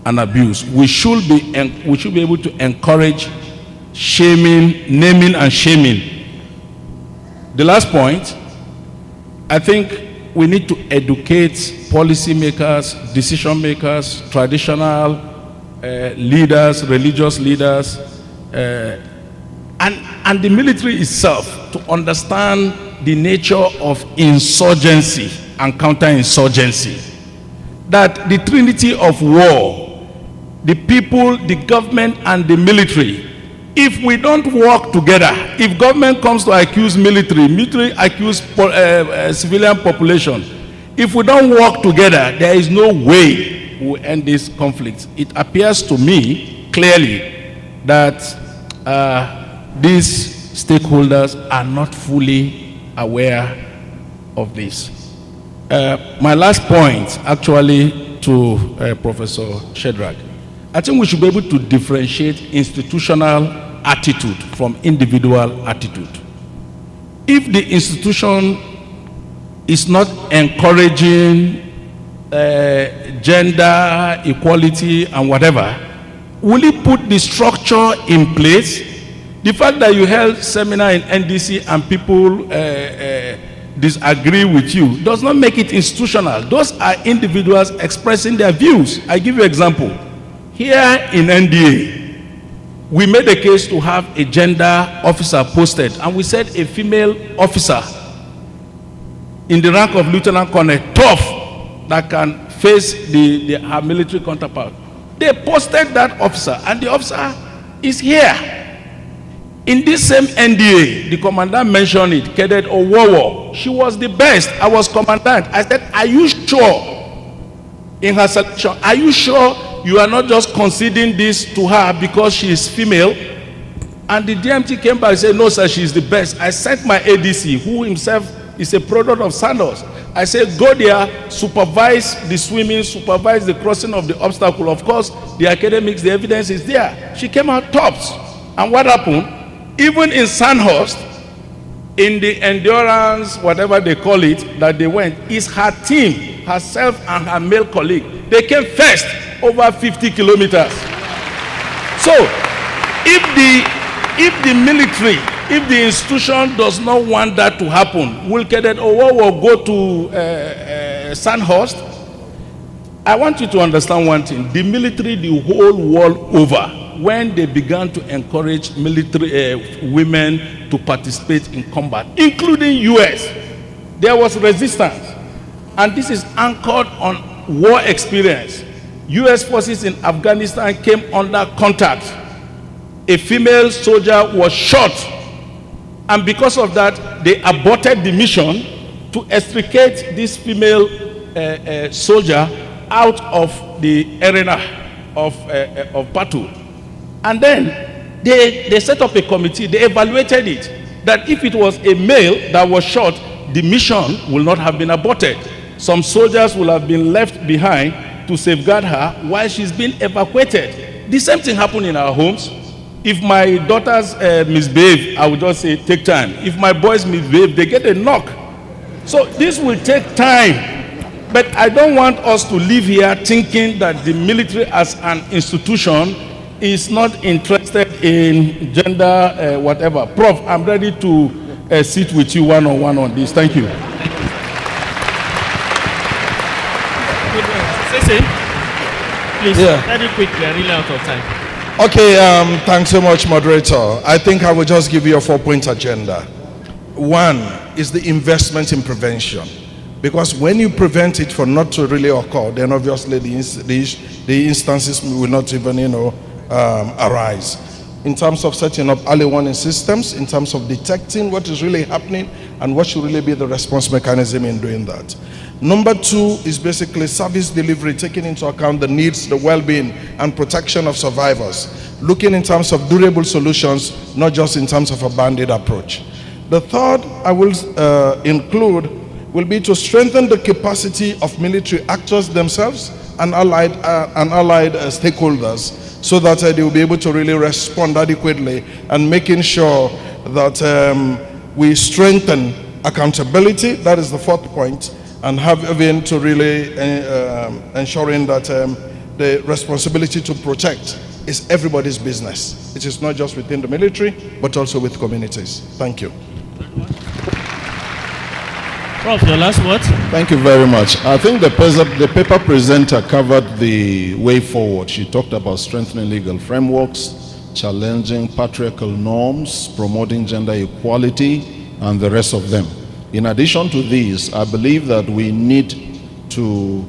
and abuse. We should be able to encourage shaming, naming and shaming. The last point, I think we need to educate policymakers, decision makers, traditional leaders, religious leaders, and the military itself to understand the nature of insurgency and counterinsurgency. That the trinity of war the people, the government, and the military. If we don't work together, if government comes to accuse military, military accuse civilian population, if we don't work together, there is no way we will end this conflict. It appears to me clearly that these stakeholders are not fully aware of this. My last point, actually, to Professor Shedrack, I think we should be able to differentiate institutional attitude from individual attitude. If the institution is not encouraging gender equality and whatever, will it put the structure in place? The fact that you held seminar in NDC and people disagree with you does not make it institutional. Those are individuals expressing their views. I give you an example. Here in NDA, we made a case to have a gender officer posted, and we said a female officer in the rank of lieutenant colonel, tough, that can face her military counterpart. They posted that officer, and the officer is here. In this same NDA, the commandant mentioned it, Cadet Owowo. She was the best. I was commandant. I said, are you sure in her selection, are you sure you are not just conceding this to her because she is female? And the DMT came back and said, no, sir, she is the best. I sent my ADC, who himself is a product of Sandoz. I said, go there, supervise the swimming, supervise the crossing of the obstacle. Of course, the academics, the evidence is there. She came out tops. And what happened? Even in Sandhurst, in the endurance, whatever they call it, that they went, is her team, herself and her male colleague. They came first over 50 kilometers. So, if the military, if the institution does not want that to happen, will Cadet Owowo go to Sandhurst? I want you to understand one thing. The military, the whole world over, when they began to encourage military women to participate in combat, including US, there was resistance. And this is anchored on war experience. US forces in Afghanistan came under contact. A female soldier was shot. And because of that, they aborted the mission to extricate this female soldier out of the arena of battle. And then they set up a committee. They evaluated it, that if it was a male that was shot, the mission will not have been aborted. Some soldiers will have been left behind to safeguard her while she's being evacuated. The same thing happened in our homes. If my daughters misbehave, I would just say, take time. If my boys misbehave, they get a knock. So this will take time. But I don't want us to live here thinking that the military as an institution is not interested in gender, whatever. Prof, I'm ready to sit with you one-on-one on this. Thank you. Please, very quick, we are really out of time. Okay, thanks so much, moderator. I think I will just give you a 4-point agenda. One is the investment in prevention. Because when you prevent it for not to really occur, then obviously the instances will not even, arise. In terms of setting up early warning systems, in terms of detecting what is really happening and what should really be the response mechanism in doing that. Number 2 is basically service delivery, taking into account the needs, the well-being, and protection of survivors. Looking in terms of durable solutions, not just in terms of a band-aid approach. The third I will include will be to strengthen the capacity of military actors themselves and allied stakeholders, so that they will be able to really respond adequately, and making sure that we strengthen accountability. That is the 4th point. And having to really ensuring that the responsibility to protect is everybody's business. It is not just within the military, but also with communities. Thank you. Prof, your last word? Thank you very much. I think the paper presenter covered the way forward. She talked about strengthening legal frameworks, challenging patriarchal norms, promoting gender equality, and the rest of them. In addition to these, I believe that we need to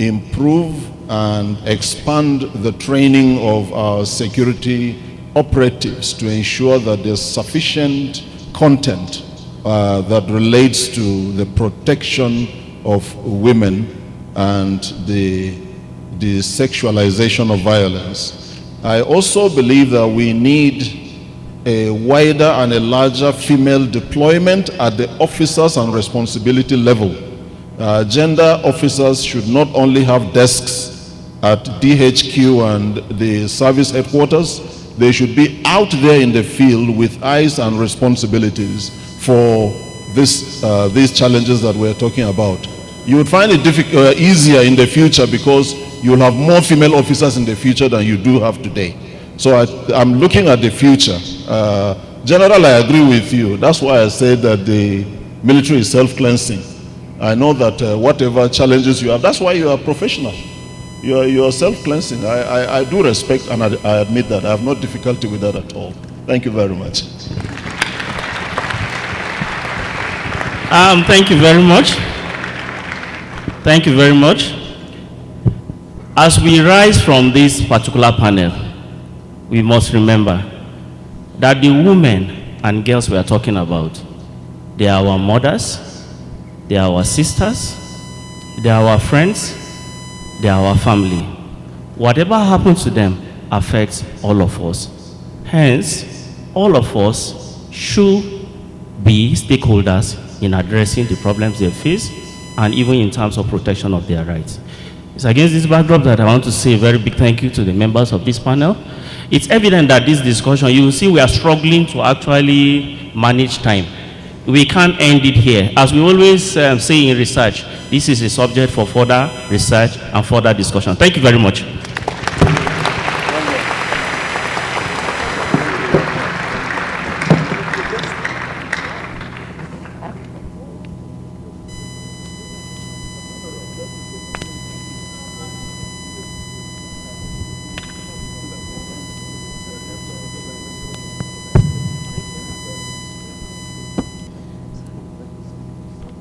improve and expand the training of our security operatives to ensure that there's sufficient content that relates to the protection of women and the sexualization of violence. I also believe that we need a wider and a larger female deployment at the officers and responsibility level. Gender officers should not only have desks at DHQ and the service headquarters, they should be out there in the field with eyes and responsibilities for these challenges that we're talking about. You would find it easier in the future because you'll have more female officers in the future than you do have today. So I'm looking at the future. General, I agree with you. That's why I said that the military is self-cleansing. I know that whatever challenges you have, that's why you are professional. You are self-cleansing. I do respect and I admit that. I have no difficulty with that at all. Thank you very much. Thank you very much. Thank you very much. As we rise from this particular panel, we must remember that the women and girls we are talking about, they are our mothers, they are our sisters, they are our friends, they are our family. Whatever happens to them affects all of us. Hence, all of us should be stakeholders in addressing the problems they face and even in terms of protection of their rights. It's against this backdrop that I want to say a very big thank you to the members of this panel. It's evident that this discussion, you will see we are struggling to actually manage time. We can't end it here. As we always say in research, this is a subject for further research and further discussion. Thank you very much.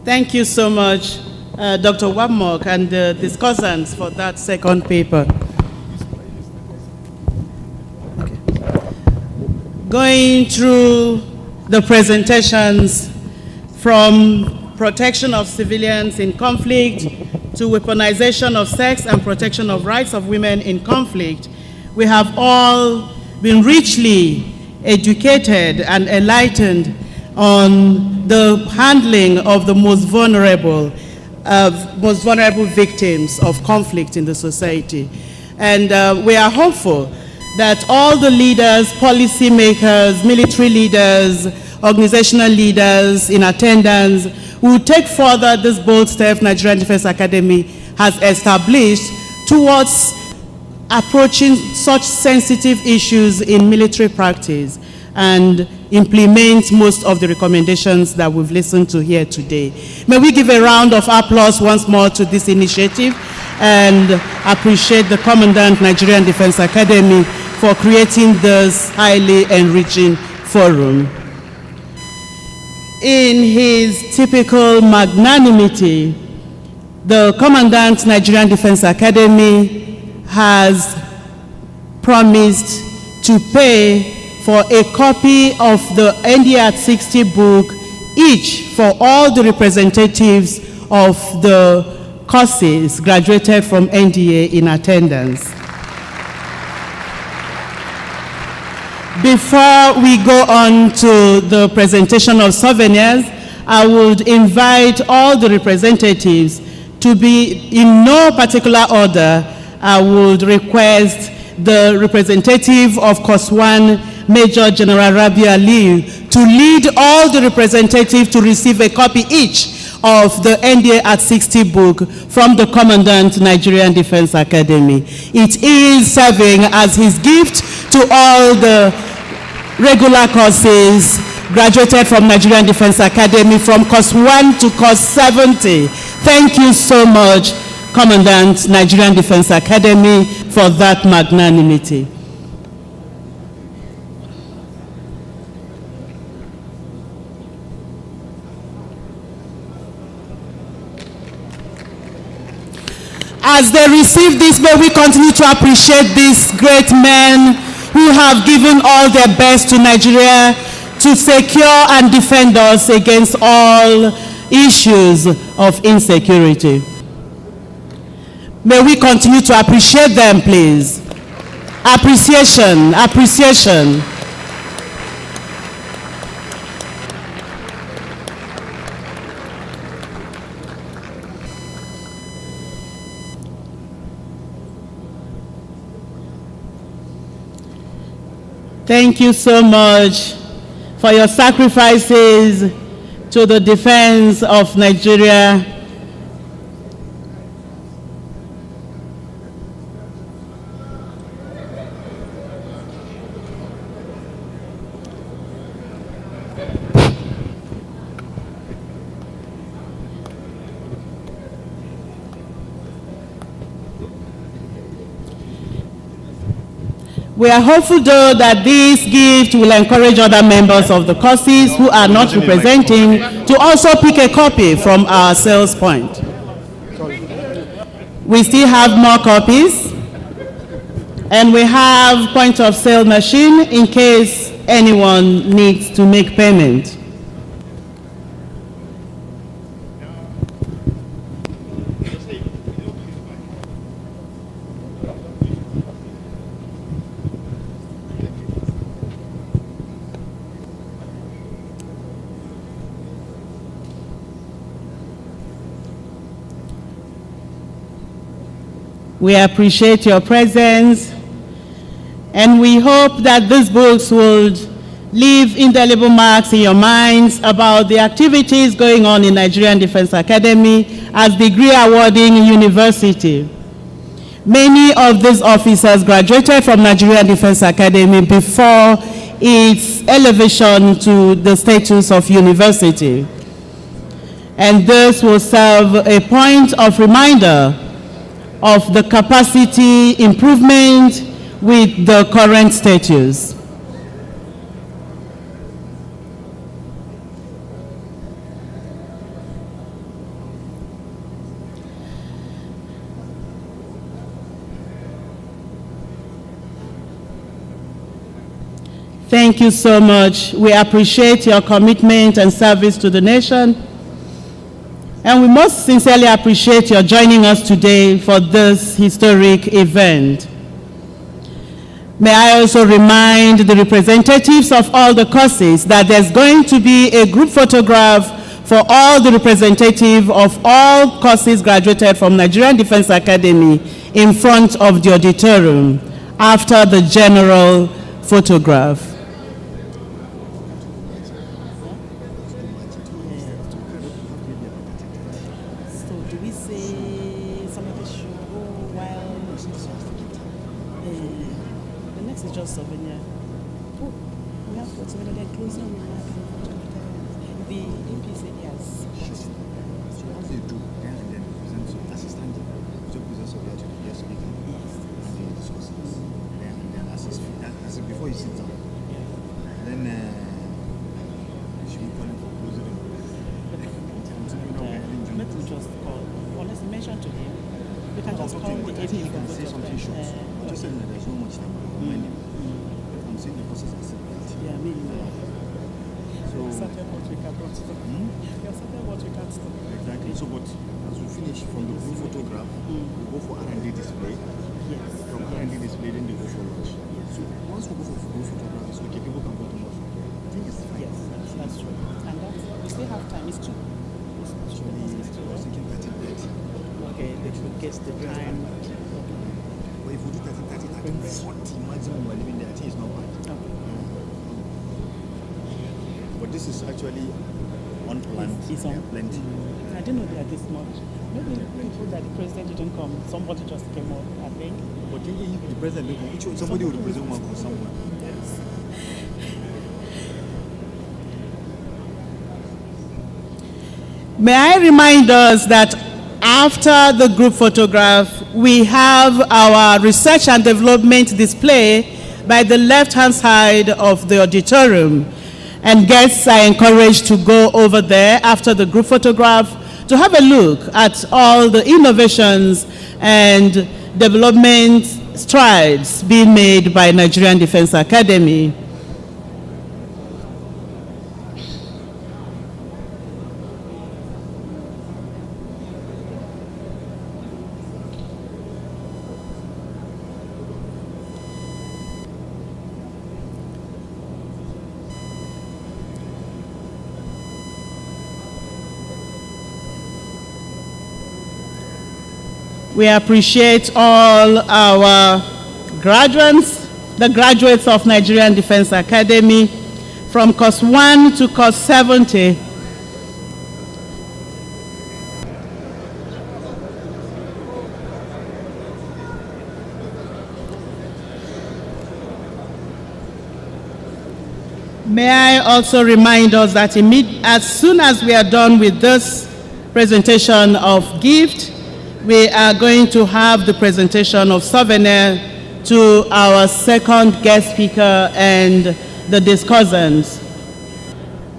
Thank you so much, Dr. Wabmok and the discussants for that second paper. Okay. Going through the presentations from protection of civilians in conflict to weaponization of sex and protection of rights of women in conflict, we have all been richly educated and enlightened on the handling of the most vulnerable victims of conflict in the society. And we are hopeful that all the leaders, policy makers, military leaders, organizational leaders in attendance will take further this bold step Nigerian Defense Academy has established towards approaching such sensitive issues in military practice and implement most of the recommendations that we've listened to here today. May we give a round of applause once more to this initiative and appreciate the Commandant Nigerian Defense Academy for creating this highly enriching forum. In his typical magnanimity, the Commandant Nigerian Defense Academy has promised to pay for a copy of the NDA at 60 book each for all the representatives of the courses graduated from NDA in attendance. Before we go on to the presentation of souvenirs, I would invite all the representatives to be in no particular order. I would request the representative of Course 1, Major General Rabi Ali, to lead all the representatives to receive a copy each of the NDA at 60 book from the Commandant Nigerian Defense Academy. It is serving as his gift to all the regular courses graduated from Nigerian Defense Academy from course 1 to course 70. Thank you so much, Commandant Nigerian Defense Academy, for that magnanimity. As they receive this, may we continue to appreciate these great men who have given all their best to Nigeria to secure and defend us against all issues of insecurity. May we continue to appreciate them, please. Appreciation, appreciation. Thank you so much for your sacrifices to the defense of Nigeria. We are hopeful, though, that this gift will encourage other members of the courses who are not representing to also pick a copy from our sales point. We still have more copies, and we have point of sale machine in case anyone needs to make payment. We appreciate your presence, and we hope that these books will leave indelible marks in your minds about the activities going on in Nigerian Defense Academy as degree awarding university. Many of these officers graduated from Nigerian Defense Academy before its elevation to the status of university. And this will serve a point of reminder of the capacity improvement with the current status. Thank you so much. We appreciate your commitment and service to the nation. And we most sincerely appreciate your joining us today for this historic event. May I also remind the representatives of all the courses that there's going to be a group photograph for all the representatives of all courses graduated from Nigerian Defense Academy in front of the auditorium after the general photograph. This is actually unplanned. It's plenty. I didn't know they are this much. Maybe people that the president didn't come, somebody just came up, I think. But if the president didn't come, somebody would represent one from somewhere. Yes. May I remind us that after the group photograph, we have our research and development display by the left-hand side of the auditorium. And guests are encouraged to go over there after the group photograph to have a look at all the innovations and development strides being made by Nigerian Defense Academy. We appreciate all our graduates, the graduates of Nigerian Defense Academy from course 1 to course 70. May I also remind us that as soon as we are done with this presentation of gift, we are going to have the presentation of souvenir to our second guest speaker and the discussants.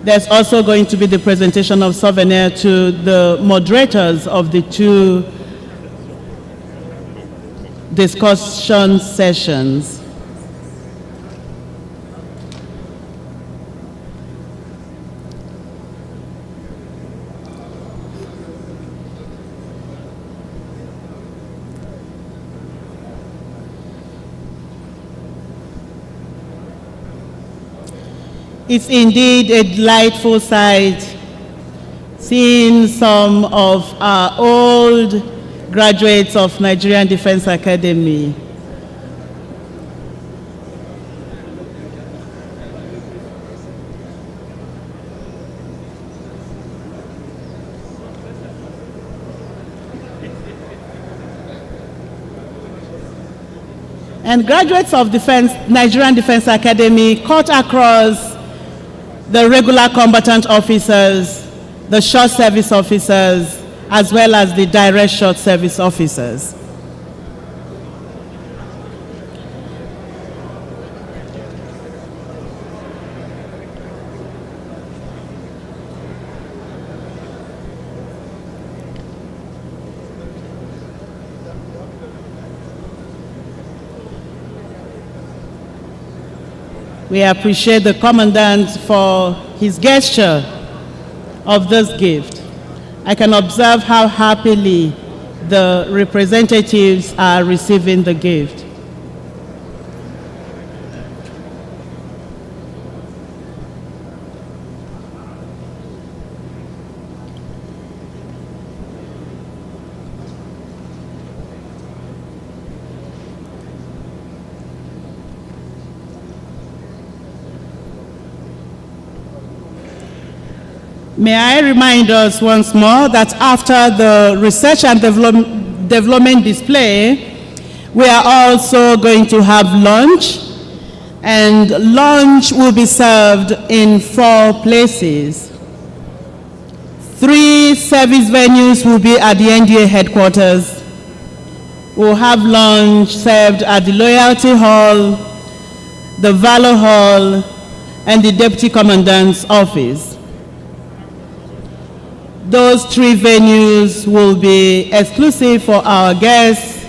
There's also going to be the presentation of souvenir to the moderators of the two discussion sessions. It's indeed a delightful sight seeing some of our old graduates of Nigerian Defense Academy. And graduates of Nigerian Defense Academy cut across the regular combatant officers, the short service officers, as well as the direct short service officers. We appreciate the Commandant for his gesture of this gift. I can observe how happily the representatives are receiving the gift. May I remind us once more that after the research and development display, we are also going to have lunch, and lunch will be served in 4 places. 3 service venues will be at the NDA headquarters. We'll have lunch served at the Loyalty Hall, the Valor Hall, and the Deputy Commandant's office. Those 3 venues will be exclusive for our guests,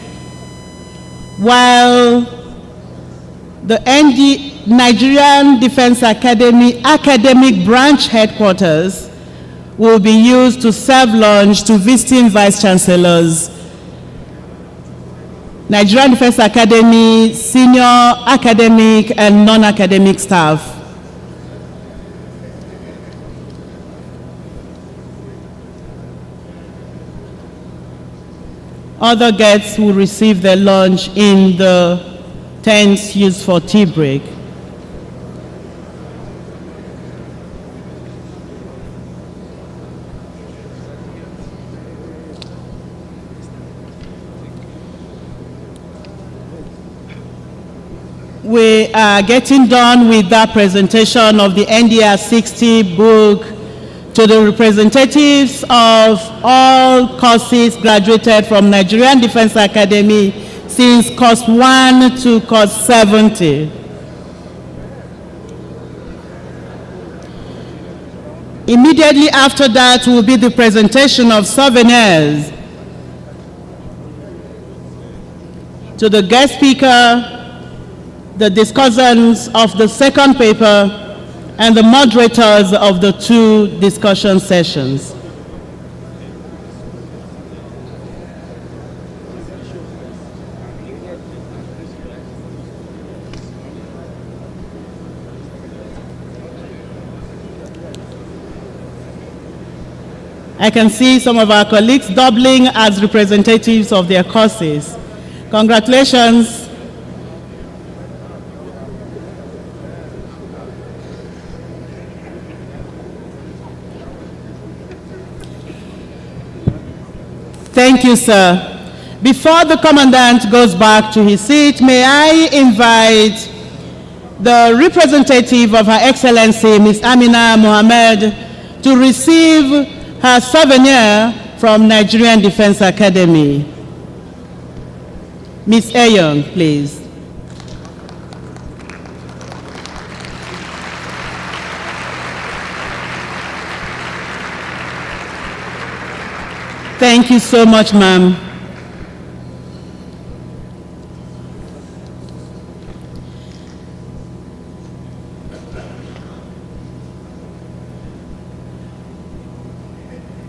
while the Nigerian Defense Academy academic branch headquarters will be used to serve lunch to visiting vice chancellors, Nigerian Defense Academy senior academic and non-academic staff. Other guests will receive their lunch in the tents used for tea break. We are getting done with that presentation of the NDR 60 book to the representatives of all courses graduated from Nigerian Defense Academy since course 1 to course 70. Immediately after that will be the presentation of souvenirs. to the guest speaker, the discussants of the second paper, and the moderators of the two discussion sessions. I can see some of our colleagues doubling as representatives of their causes. Congratulations. Thank you, sir. Before the Commandant goes back to his seat, may I invite the representative of Her Excellency, Ms. Amina Mohammed, to receive her souvenir from Nigerian Defense Academy. Ms. Ayon, please. Thank you so much, ma'am.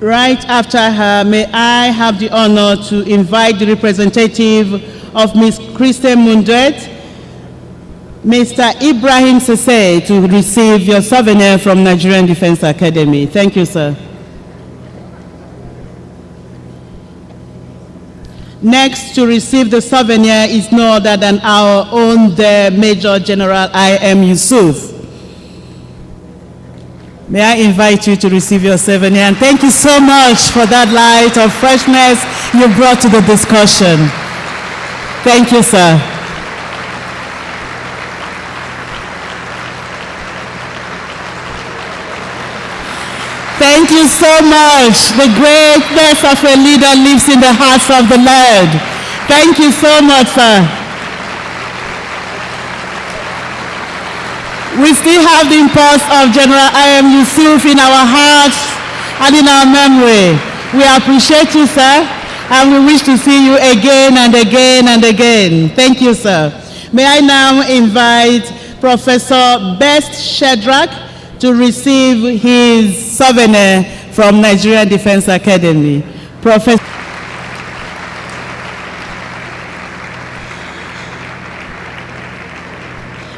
Right after her, may I have the honor to invite the representative of Ms. Kristen Mundet, Mr. Ibrahim Sese, to receive your souvenir from Nigerian Defense Academy. Thank you, sir. Next to receive the souvenir is no other than our own Major General I.M. Yusuf. May I invite you to receive your souvenir, and thank you so much for that light of freshness you brought to the discussion. Thank you, sir. Thank you so much. The greatness of a leader lives in the hearts of the Lord. Thank you so much, sir. We still have the impulse of General I.M. Yusuf in our hearts and in our memory. We appreciate you, sir, and we wish to see you again and again and again. Thank you, sir. May I now invite Professor Best Shedrack to receive his souvenir from Nigerian Defense Academy. Professor.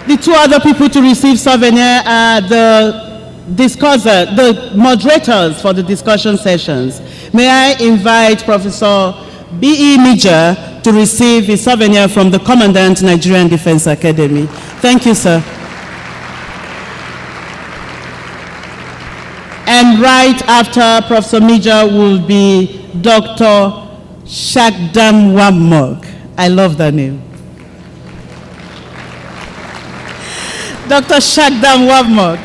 The two other people to receive souvenir are the moderators for the discussion sessions. May I invite Professor B.E. Mija to receive his souvenir from the Commandant, Nigerian Defense Academy. Thank you, sir. And right after Professor Mija will be Dr. Shagdam Wamok. I love that name. Dr. Shagdam Wamok.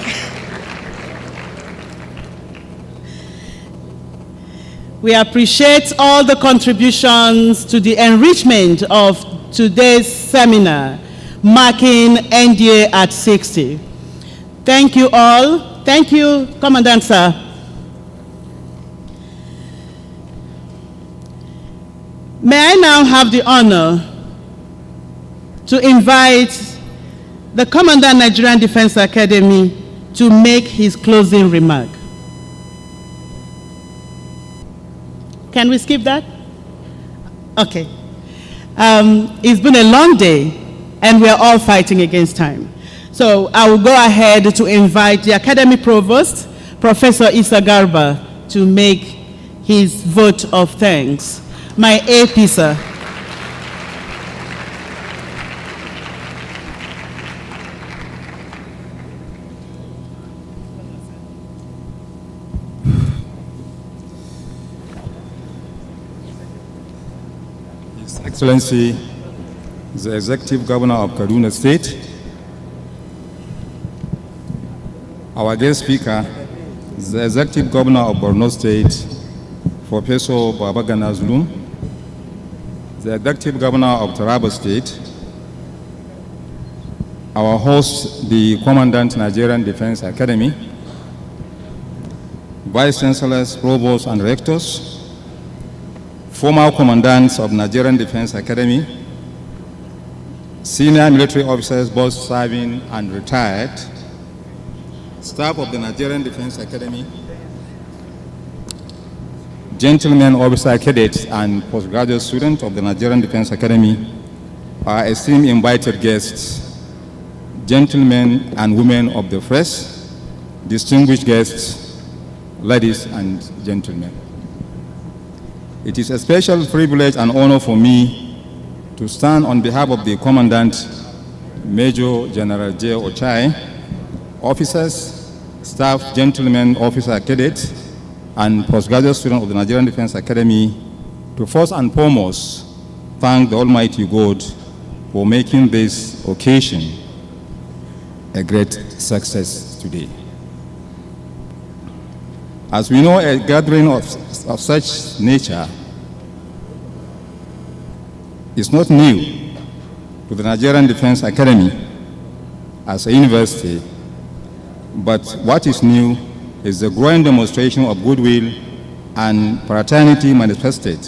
We appreciate all the contributions to the enrichment of today's seminar, marking NDA at 60. Thank you all. Thank you, Commandant, sir. May I now have the honor to invite the Commandant, Nigerian Defense Academy, to make his closing remark. Can we skip that? Okay. It's been a long day, and we're all fighting against time. So I will go ahead to invite the Academy Provost, Professor Issa Garba, to make his vote of thanks. My AP, sir. His Excellency, the Executive Governor of Kaduna State, our guest speaker, the Executive Governor of Borno State, Professor Babagana Zulum, the Executive Governor of Taraba State, our host, the Commandant, Nigerian Defense Academy, Vice Chancellors, Provosts, and Rectors, former Commandants of Nigerian Defense Academy, senior military officers, both serving and retired, staff of the Nigerian Defense Academy, gentlemen officer cadets and postgraduate students of the Nigerian Defense Academy, our esteemed invited guests, gentlemen and women of the press, distinguished guests, ladies and gentlemen. It is a special privilege and honor for me to stand on behalf of the Commandant, Major General J. Ochai, officers, staff, gentlemen, officer cadets, and postgraduate students of the Nigerian Defense Academy to first and foremost thank the Almighty God for making this occasion a great success today. As we know, a gathering of such nature is not new to the Nigerian Defense Academy as a university, but what is new is the growing demonstration of goodwill and fraternity manifested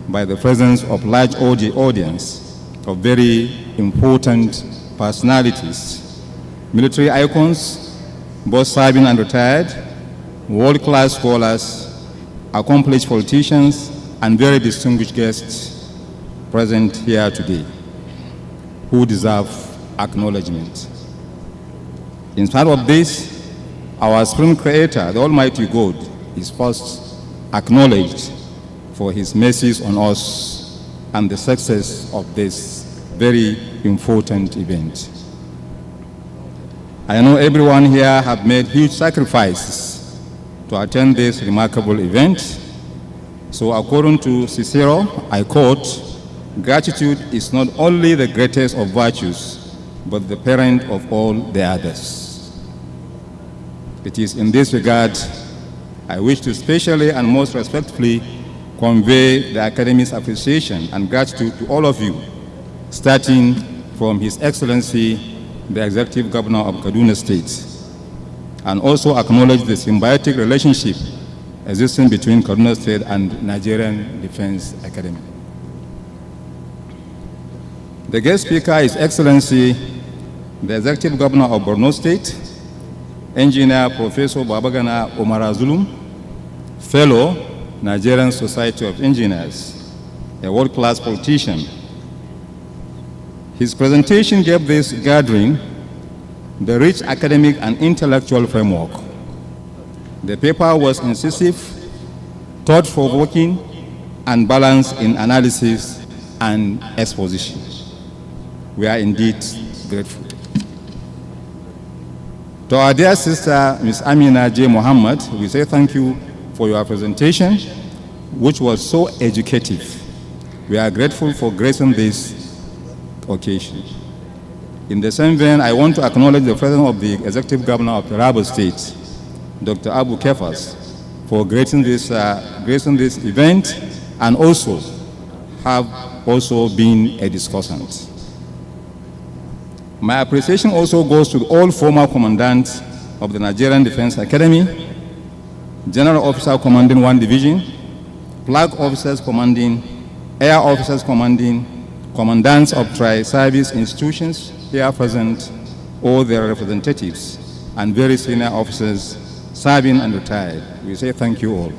by the presence of large audience of very important personalities, military icons, both serving and retired, world-class scholars, accomplished politicians, and very distinguished guests present here today who deserve acknowledgement. In spite of this, our Supreme Creator, the Almighty God, is first acknowledged for his mercies on us and the success of this very important event. I know everyone here have made huge sacrifices to attend this remarkable event. So according to Cicero, I quote, "Gratitude is not only the greatest of virtues, but the parent of all the others." It is in this regard I wish to specially and most respectfully convey the Academy's appreciation and gratitude to all of you, starting from His Excellency, the Executive Governor of Kaduna State, and also acknowledge the symbiotic relationship existing between Kaduna State and Nigerian Defense Academy. The guest speaker is Excellency, the Executive Governor of Borno State, Engineer Professor Babagana Omar Zulum, Fellow, Nigerian Society of Engineers, a world-class politician. His presentation gave this gathering the rich academic and intellectual framework. The paper was incisive, thought-provoking, and balanced in analysis and exposition. We are indeed grateful. To our dear sister, Ms. Amina J. Muhammad, we say thank you for your presentation, which was so educative. We are grateful for gracing this occasion. In the same vein, I want to acknowledge the President of the Executive Governor of Taraba State, Dr. Abu Kefas, for gracing this event, and also have also been a discussant. My appreciation also goes to all former commandants of the Nigerian Defense Academy, General Officer commanding 1 division, flag officers commanding, air officers commanding, commandants of tri-service institutions here present, all their representatives, and very senior officers serving and retired. We say thank you all.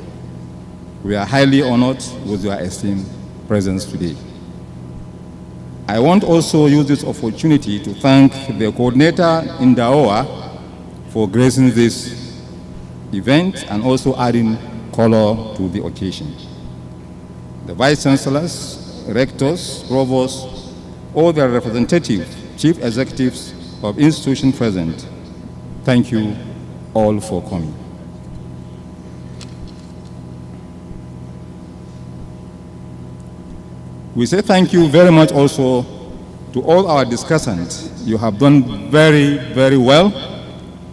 We are highly honored with your esteemed presence today. I want also use this opportunity to thank the coordinator in Daoa for gracing this event and also adding color to the occasion. The Vice Chancellors, Rectors, Provosts, all their representatives, Chief Executives of institutions present, thank you all for coming. We say thank you very much also to all our discussants. You have done very, very well,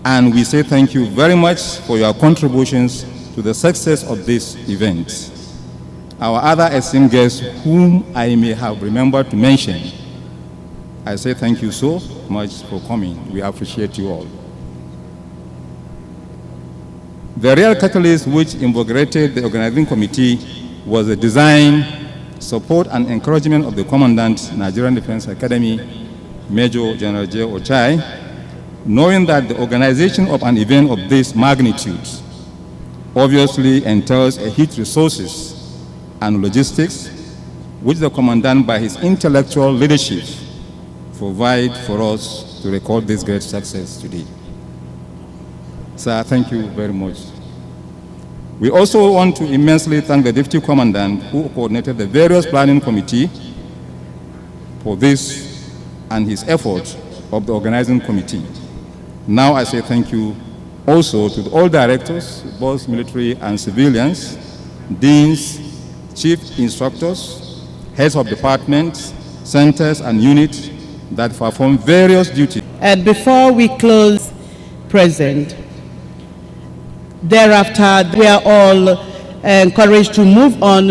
and we say thank you very much for your contributions to the success of this event. Our other esteemed guests, whom I may have remembered to mention, I say thank you so much for coming. We appreciate you all. The real catalyst which invigorated the organizing committee was the design, support, and encouragement of the Commandant, Nigerian Defense Academy, Major General J. Ochai, knowing that the organization of an event of this magnitude obviously entails a huge resources and logistics, which the Commandant, by his intellectual leadership, provide for us to record this great success today. Sir, thank you very much. We also want to immensely thank the Deputy Commandant who coordinated the various planning committee for this and his efforts of the organizing committee. Now I say thank you also to all directors, both military and civilians, deans, chief instructors, heads of departments, centers and units that perform various duties. And before we close, President, thereafter we are all encouraged to move on